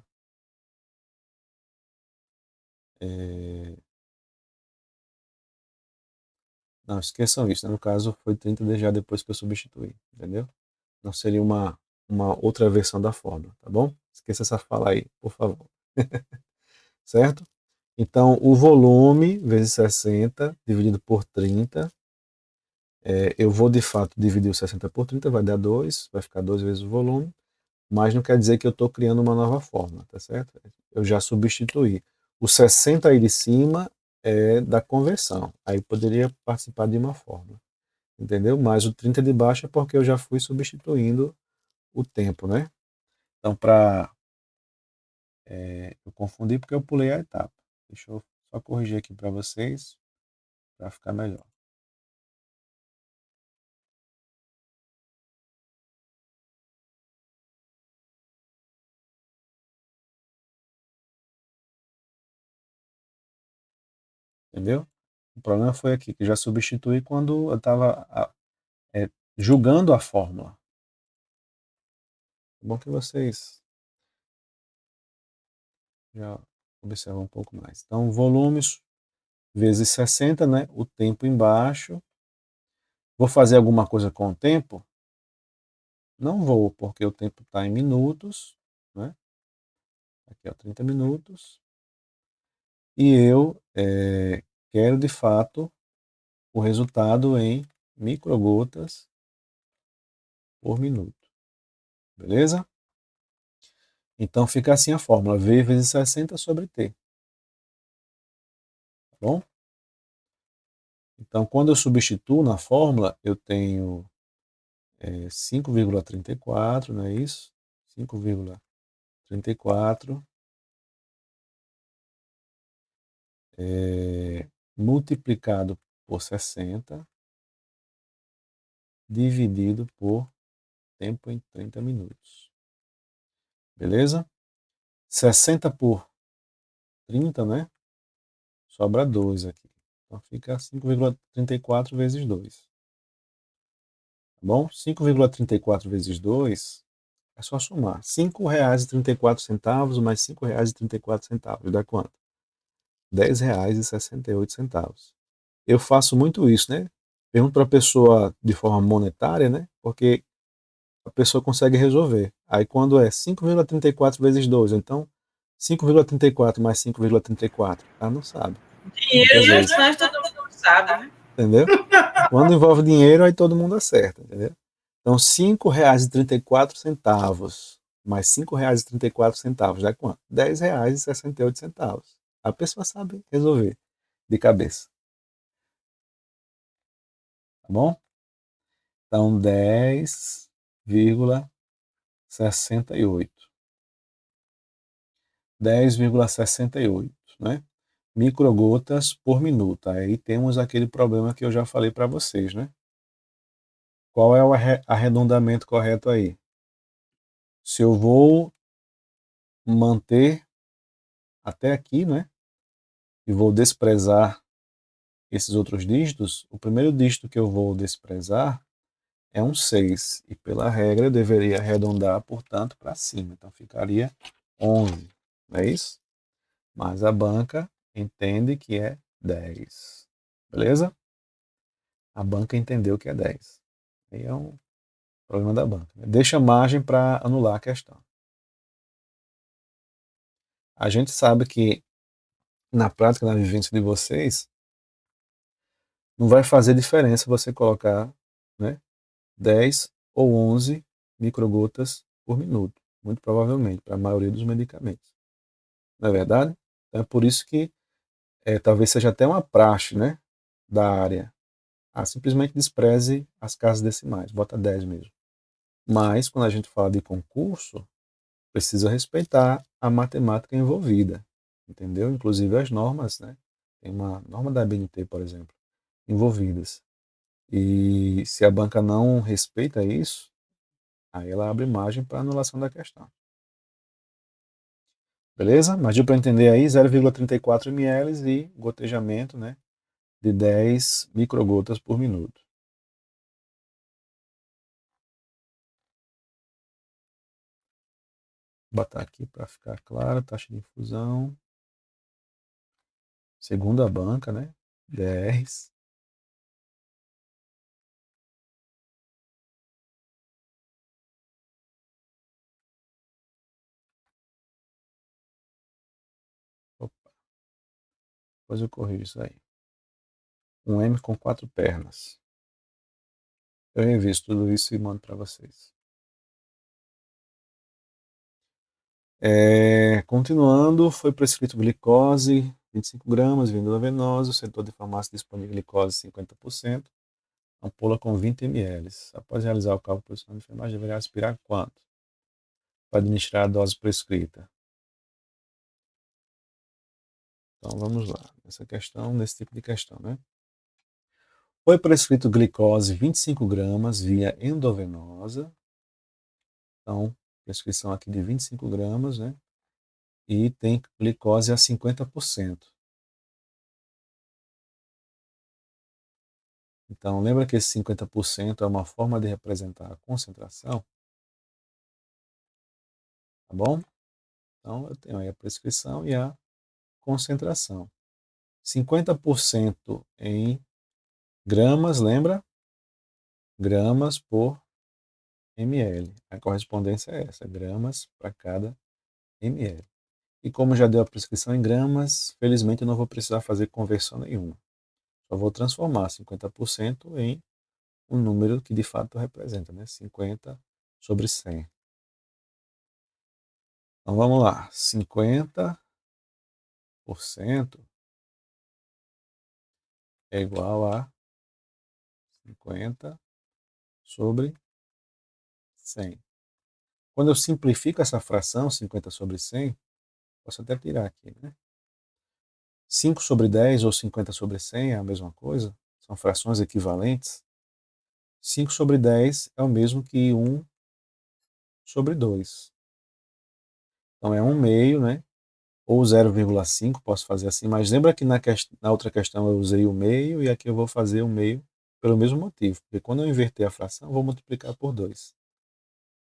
Não, esqueçam isso, né? No caso, foi 30 já depois que eu substituí, entendeu? Não seria uma outra versão da fórmula, tá bom? Esqueça essa fala aí, por favor. Certo? Então, o volume vezes 60 dividido por 30, eu vou de fato dividir o 60 por 30, vai dar 2, vai ficar 2 vezes o volume, mas não quer dizer que eu estou criando uma nova fórmula, tá certo? Eu já substituí. O 60 aí de cima é da conversão, aí poderia participar de uma fórmula, entendeu? Mas o 30 de baixo é porque eu já fui substituindo o tempo, né? Então, eu confundi porque eu pulei a etapa. Deixa eu só corrigir aqui para vocês, para ficar melhor. Entendeu? O problema foi aqui, que já substituí quando eu estava julgando a fórmula. É bom que vocês já observam um pouco mais. Então, volumes vezes 60, né? O tempo embaixo. Vou fazer alguma coisa com o tempo? Não vou, porque o tempo está em minutos, né? Aqui, ó, 30 minutos. E eu quero, de fato, o resultado em microgotas por minuto. Beleza? Então fica assim a fórmula, V vezes 60 sobre T. Tá bom? Então, quando eu substituo na fórmula, eu tenho 5,34, não é isso? 5,34 multiplicado por 60 dividido por tempo em 30 minutos. Beleza? 60 por 30, né? Sobra 2 aqui. Então fica 5,34 vezes 2. Tá bom? 5,34 vezes 2 é só somar. R$ 5,34 mais R$ 5,34 dá quanto? R$ 10,68. Eu faço muito isso, né? Pergunto para a pessoa de forma monetária, né? Porque a pessoa consegue resolver. Aí quando é 5,34 vezes 2, então 5,34 mais 5,34, ela não sabe. Dinheiro e Muitas vezes. restante todo mundo sabe, né? Entendeu? Quando envolve dinheiro, aí todo mundo acerta, entendeu? Então, R$ 5,34 mais R$ 5,34 dá quanto? R$ 10,68. A pessoa sabe resolver de cabeça. Tá bom? Então, 10,68. 10,68, né? Microgotas por minuto. Aí temos aquele problema que eu já falei para vocês, né? Qual é o arredondamento correto aí? Se eu vou manter até aqui, né? E vou desprezar esses outros dígitos, o primeiro dígito que eu vou desprezar é um 6. E pela regra eu deveria arredondar, portanto, para cima. Então ficaria 11. Não é isso? Mas a banca entende que é 10. Beleza? A banca entendeu que é 10. Aí é um problema da banca. Deixa margem para anular a questão. A gente sabe que na prática, na vivência de vocês, não vai fazer diferença você colocar, né, 10 ou 11 microgotas por minuto, muito provavelmente, para a maioria dos medicamentos. Não é verdade? Então é por isso que talvez seja até uma praxe, né, da área. Simplesmente despreze as casas decimais, bota 10 mesmo. Mas, quando a gente fala de concurso, precisa respeitar a matemática envolvida, entendeu? Inclusive as normas, né? Tem uma norma da BNT, por exemplo, envolvidas. E se a banca não respeita isso, aí ela abre margem para anulação da questão. Beleza? Mas deu para entender aí 0,34 ml e gotejamento, né, de 10 microgotas por minuto. Vou botar aqui para ficar claro, taxa de infusão. Segunda banca, né? DRs. Opa, depois eu corrijo isso aí. Um M com 4 pernas. Eu reviso tudo isso e mando para vocês. Continuando, foi prescrito glicose, 25 gramas, vênula venosa, o setor de farmácia dispõe glicose 50%, ampola com 20 ml. Após realizar o cálculo de posição de enfermagem, deverá aspirar quanto? Para administrar a dose prescrita. Então vamos lá, nesse tipo de questão, né? Foi prescrito glicose 25 gramas via endovenosa. Então, prescrição aqui de 25 gramas, né? E tem glicose a 50%. Então, lembra que esse 50% é uma forma de representar a concentração, tá bom? Então, eu tenho aí a prescrição e a concentração. 50% em gramas, lembra? Gramas por ml. A correspondência é essa, gramas para cada ml. E como já deu a prescrição em gramas, felizmente eu não vou precisar fazer conversão nenhuma. Só vou transformar 50% em um número que de fato representa, né? 50 sobre 100. Então vamos lá, 50% é igual a 50 sobre 100. Quando eu simplifico essa fração, 50 sobre 100, posso até tirar aqui, né? 5 sobre 10 ou 50 sobre 100 é a mesma coisa, são frações equivalentes. 5 sobre 10 é o mesmo que 1 sobre 2. Então é 1 meio, né? Ou 0,5, posso fazer assim, mas lembra que na outra questão eu usei o meio e aqui eu vou fazer o meio pelo mesmo motivo, porque quando eu inverter a fração, eu vou multiplicar por 2.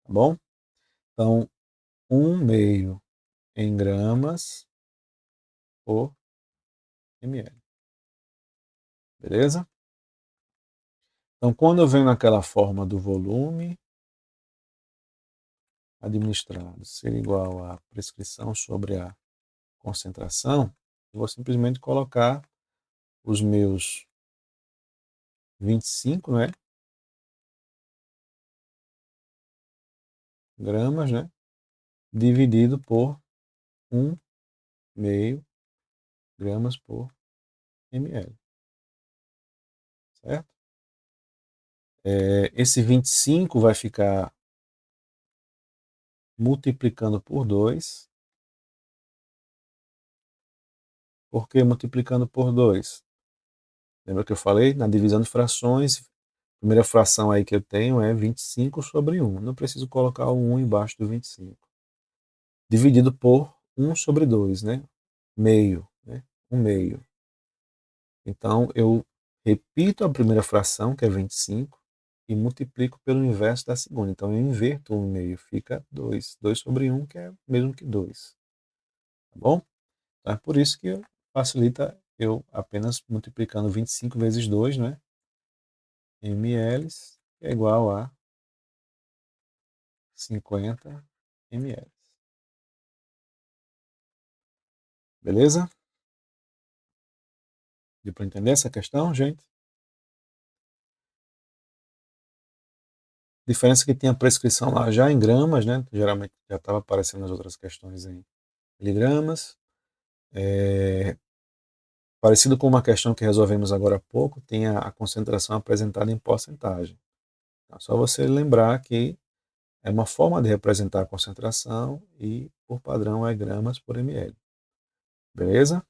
Tá bom? Então, 1 meio em gramas por ml. Beleza? Então, quando eu venho naquela forma do volume administrado ser igual à prescrição sobre a concentração, eu vou simplesmente colocar os meus 25, né, gramas, né, dividido por 1 meio gramas por ml. Certo? Esse 25 vai ficar multiplicando por 2. Por que multiplicando por 2? Lembra que eu falei? Na divisão de frações, a primeira fração aí que eu tenho é 25 sobre 1. Não preciso colocar o 1 embaixo do 25. Dividido por 1 sobre 2, né? Meio, né? 1 meio. Então, eu repito a primeira fração, que é 25, e multiplico pelo inverso da segunda. Então, eu inverto o 1 meio, fica 2. 2 sobre 1, que é o mesmo que 2. Tá bom? Então, é por isso que facilita eu apenas multiplicando 25 vezes 2, né? ml, é igual a 50 ml. Beleza? Deu para entender essa questão, gente? Diferença que tem a prescrição lá já em gramas, né? Geralmente já estava aparecendo nas outras questões em miligramas. Parecido com uma questão que resolvemos agora há pouco, tem a concentração apresentada em porcentagem. É só você lembrar que é uma forma de representar a concentração e, por padrão, é gramas por ml. Beleza?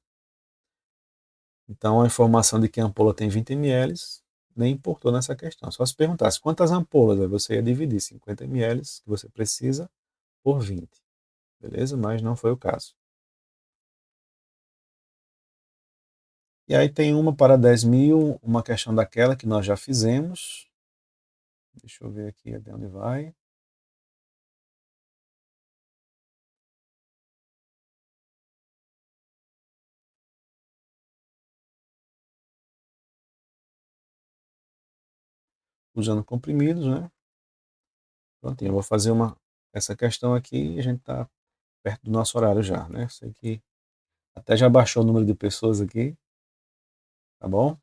Então, a informação de que a ampola tem 20 ml nem importou nessa questão. Só se perguntasse quantas ampolas, aí você ia dividir 50 ml que você precisa por 20. Beleza? Mas não foi o caso. E aí tem uma para 10.000, uma questão daquela que nós já fizemos. Deixa eu ver aqui até onde vai. usando comprimidos, né? Prontinho, eu vou fazer essa questão aqui e a gente está perto do nosso horário já, né? Sei que até já baixou o número de pessoas aqui, tá bom?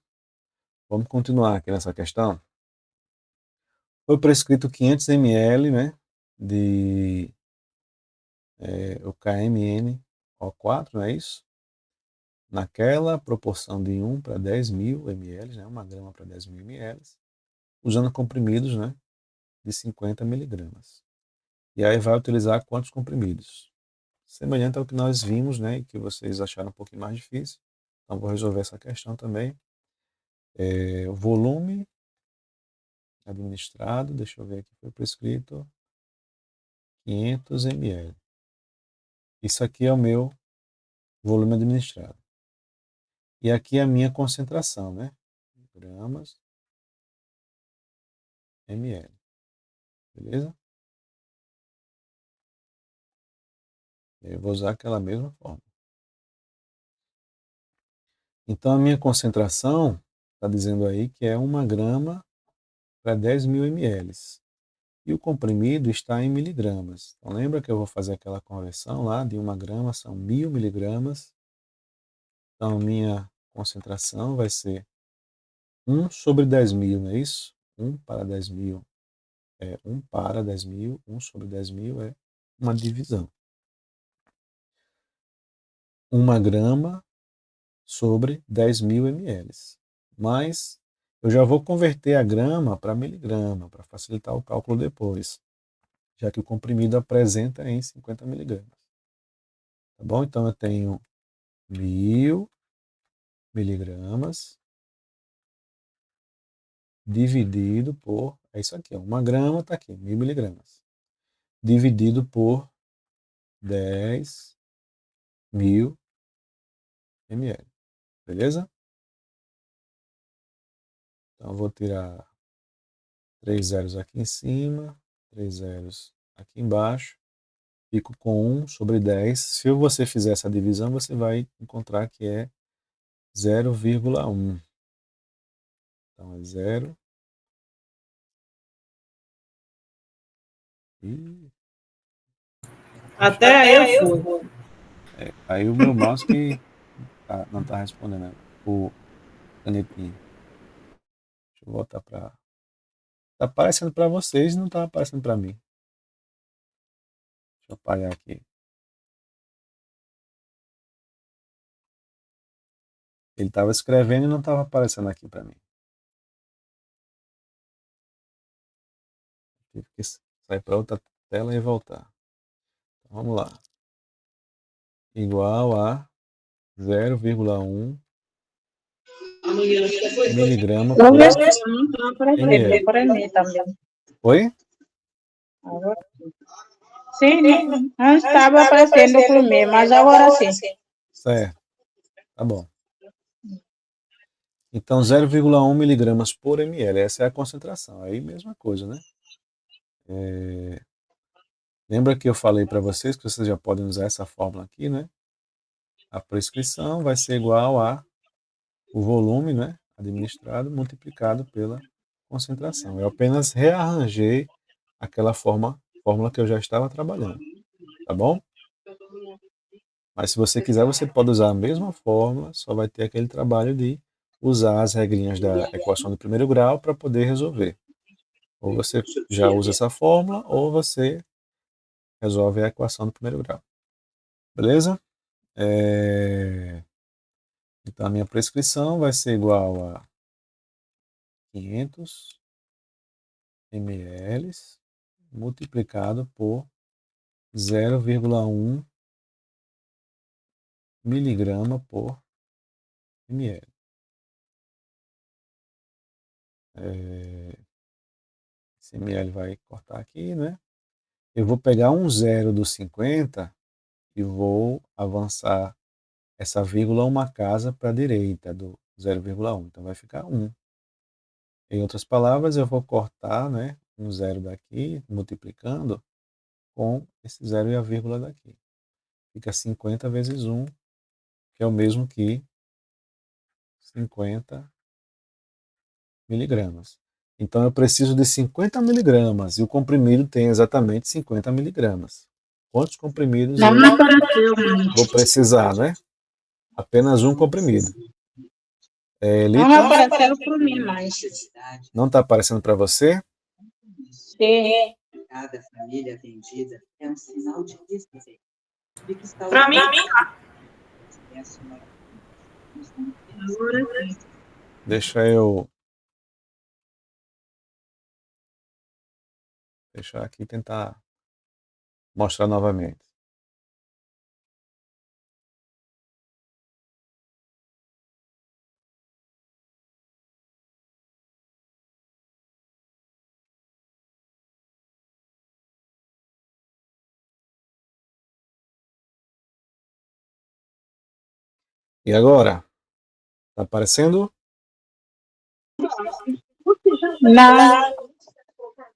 Vamos continuar aqui nessa questão. Foi prescrito 500 ml, né, de o KMNO4, não é isso? Naquela proporção de 1 para 10 mil ml, né, 1 grama para 10 mil ml, usando comprimidos, né, de 50 miligramas. E aí vai utilizar quantos comprimidos? Semelhante ao que nós vimos, né, e que vocês acharam um pouquinho mais difícil. Então vou resolver essa questão também. O volume administrado, deixa eu ver aqui, foi prescrito 500 ml. Isso aqui é o meu volume administrado. E aqui é a minha concentração, né? Gramas, ml. Beleza? Eu vou usar aquela mesma forma. Então, a minha concentração está dizendo aí que é 1 grama para 10 mil ml. E o comprimido está em miligramas. Então, lembra que eu vou fazer aquela conversão lá de 1 grama, são 1000 miligramas. Então, minha concentração vai ser 1 sobre 10 mil, não é isso? 1 para 10 mil é 1 para 10 mil, 1 sobre 10 mil é uma divisão. 1 grama sobre 10 mil ml. Mas eu já vou converter a grama para miligrama, para facilitar o cálculo depois, já que o comprimido apresenta em 50 miligramas. Tá bom? Então eu tenho 1000 miligramas dividido por, é isso aqui, 1 grama está aqui, 1000 miligramas, dividido por 10 mil ml. Beleza? Então eu vou tirar 3 zeros aqui em cima, 3 zeros aqui embaixo. Fico com 1 sobre 10. Se você fizer essa divisão, você vai encontrar que é 0,1. Então é 0. E Até aí eu fui. aí o meu mouse que não está respondendo, o canetinho. Deixa eu voltar para... Está aparecendo para vocês e não está aparecendo para mim. Deixa eu apagar aqui. Ele estava escrevendo e não estava aparecendo aqui para mim. Tive que sair para outra tela e voltar. Então, vamos lá. Igual a 0,1 miligrama Não por me não aparecendo ml. para mim também. Oi? Agora, sim, não estava aparecendo para mim, mas agora sim. Certo, tá bom. Então 0,1 miligramas por ml, essa é a concentração. Aí mesma coisa, né? Lembra que eu falei para vocês que vocês já podem usar essa fórmula aqui, né? A prescrição vai ser igual a o volume, né, administrado multiplicado pela concentração. Eu apenas rearranjei aquela fórmula que eu já estava trabalhando, tá bom? Mas se você quiser, você pode usar a mesma fórmula, só vai ter aquele trabalho de usar as regrinhas da equação do primeiro grau para poder resolver. Ou você já usa essa fórmula, ou você resolve a equação do primeiro grau. Beleza? Então, a minha prescrição vai ser igual a 500 ml multiplicado por 0,1 miligrama por ml. Esse ml vai cortar aqui, né? Eu vou pegar um zero do 50 e vou avançar essa vírgula uma casa para a direita do 0,1. Então vai ficar 1. Em outras palavras, eu vou cortar, né, um zero daqui, multiplicando com esse zero e a vírgula daqui. Fica 50 vezes 1, que é o mesmo que 50 miligramas. Então eu preciso de 50 miligramas e o comprimido tem exatamente 50 miligramas. Quantos comprimidos eu Não apareceu, mãe. vou precisar, né? Apenas um comprimido. Não Elita, apareceu para mim mais. não está aparecendo para você? Sim. Cada família atendida é um sinal de respeito. De que está Para mim, Deixa eu deixar aqui e tentar mostrar novamente. E agora? Tá aparecendo? Não,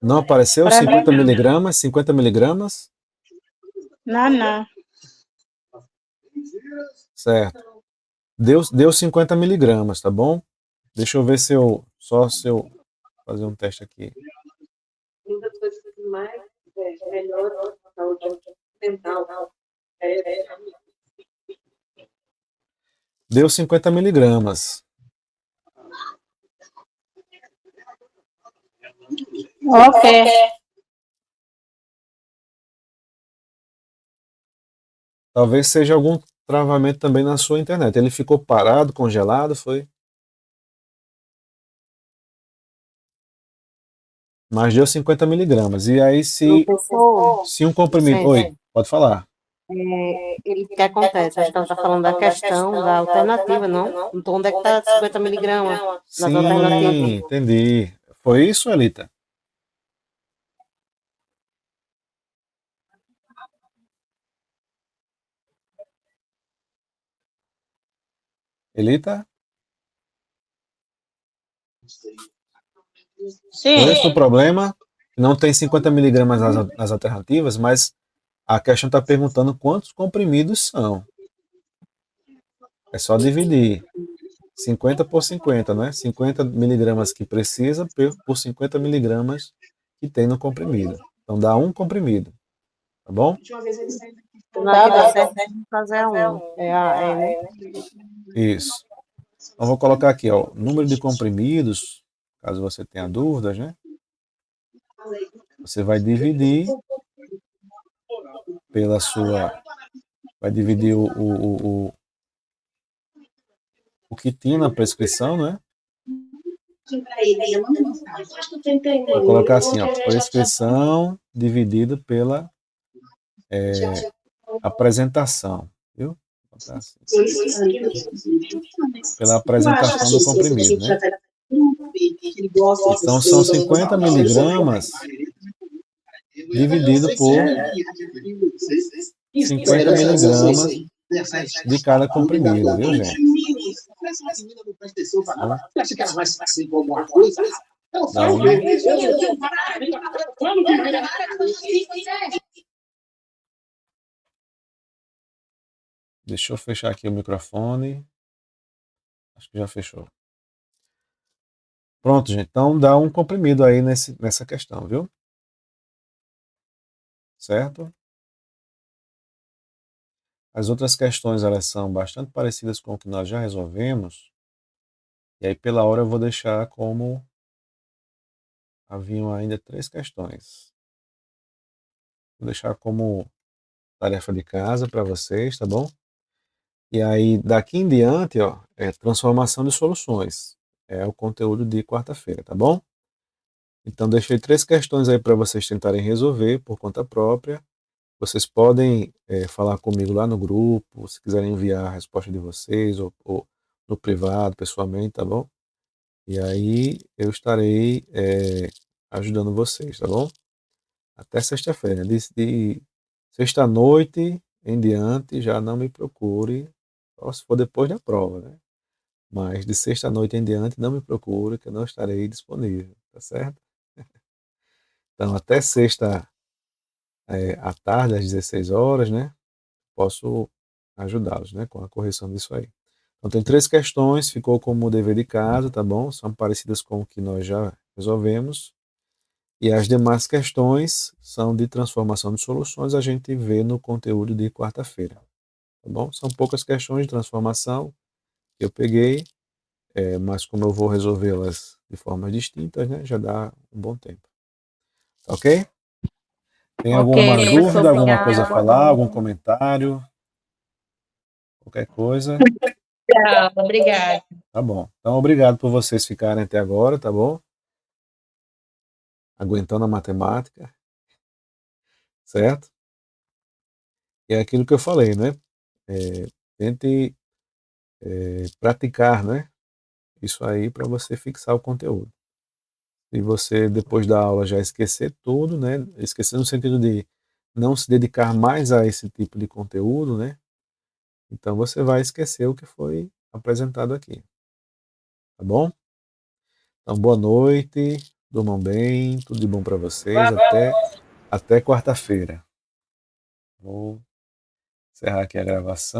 Não apareceu? Pra mim, 50 não. miligramas? 50 miligramas? não. Certo. Deu 50 miligramas, tá bom? Deixa eu ver se eu fazer um teste aqui. Uma das coisas que mais melhora a saúde mental Deu 50 miligramas. Ok. Talvez seja algum travamento também na sua internet. Ele ficou parado, congelado, foi? Mas deu 50 miligramas. E aí, Professor, se um comprimido. licença. Oi, pode falar. O que acontece? Acho que ela está falando da questão da alternativa, não? Então, onde é que está 50 miligramas nas Sim, alternativas? entendi. Foi isso, Elita? Elita? Sim. Foi esse o problema? Não tem 50 miligramas nas alternativas, mas a questão está perguntando quantos comprimidos são. É só dividir 50 por 50, né? 50 miligramas que precisa por 50 miligramas que tem no comprimido. Então dá um comprimido, tá bom? Na que dá certo, fazer a 1. É a E, né? Isso. Então vou colocar aqui, ó, número de comprimidos, caso você tenha dúvidas, né? Você vai dividir pela sua, vai dividir o que tinha na prescrição, né? Vou colocar assim, ó, prescrição dividido pela apresentação, viu? Vou botar assim. Pela apresentação do comprimido, né? Então são 50 miligramas dividido por 50 miligramas de cada comprimido, viu, gente? Dá um. Deixa eu fechar aqui o microfone. Acho que já fechou. Pronto, gente. Então dá um comprimido aí nessa questão, viu? Certo? As outras questões, elas são bastante parecidas com o que nós já resolvemos. E aí, pela hora, eu vou deixar como haviam ainda 3 questões. Vou deixar como tarefa de casa para vocês, tá bom? E aí, daqui em diante, ó, é transformação de soluções. É o conteúdo de quarta-feira, tá bom? Então, deixei 3 questões aí para vocês tentarem resolver por conta própria. Vocês podem falar comigo lá no grupo, se quiserem enviar a resposta de vocês, ou no privado, pessoalmente, tá bom? E aí eu estarei ajudando vocês, tá bom? Até sexta-feira. De sexta-noite em diante, já não me procure, só se for depois da prova, né? Mas de sexta-noite em diante, não me procure, que eu não estarei disponível, tá certo? Então, até sexta à tarde, às 16 horas, né? Posso ajudá-los, né? Com a correção disso aí. Então, tem 3 questões, ficou como dever de casa, tá bom? São parecidas com o que nós já resolvemos. E as demais questões são de transformação de soluções, a gente vê no conteúdo de quarta-feira. Tá bom? São poucas questões de transformação que eu peguei, mas como eu vou resolvê-las de formas distintas, né, já dá um bom tempo. Tá ok? Tem alguma Ok, professor, dúvida, alguma coisa a obrigada. falar, algum comentário? Qualquer coisa? Obrigada. Tá bom. Então, obrigado por vocês ficarem até agora, tá bom? Aguentando a matemática, certo? E é aquilo que eu falei, né? Tente praticar, né? Isso aí para você fixar o conteúdo. Se você, depois da aula, já esquecer tudo, né? Esquecer no sentido de não se dedicar mais a esse tipo de conteúdo, né? Então você vai esquecer o que foi apresentado aqui. Tá bom? Então, boa noite, durmam bem, tudo de bom para vocês. Até quarta-feira. Vou encerrar aqui a gravação.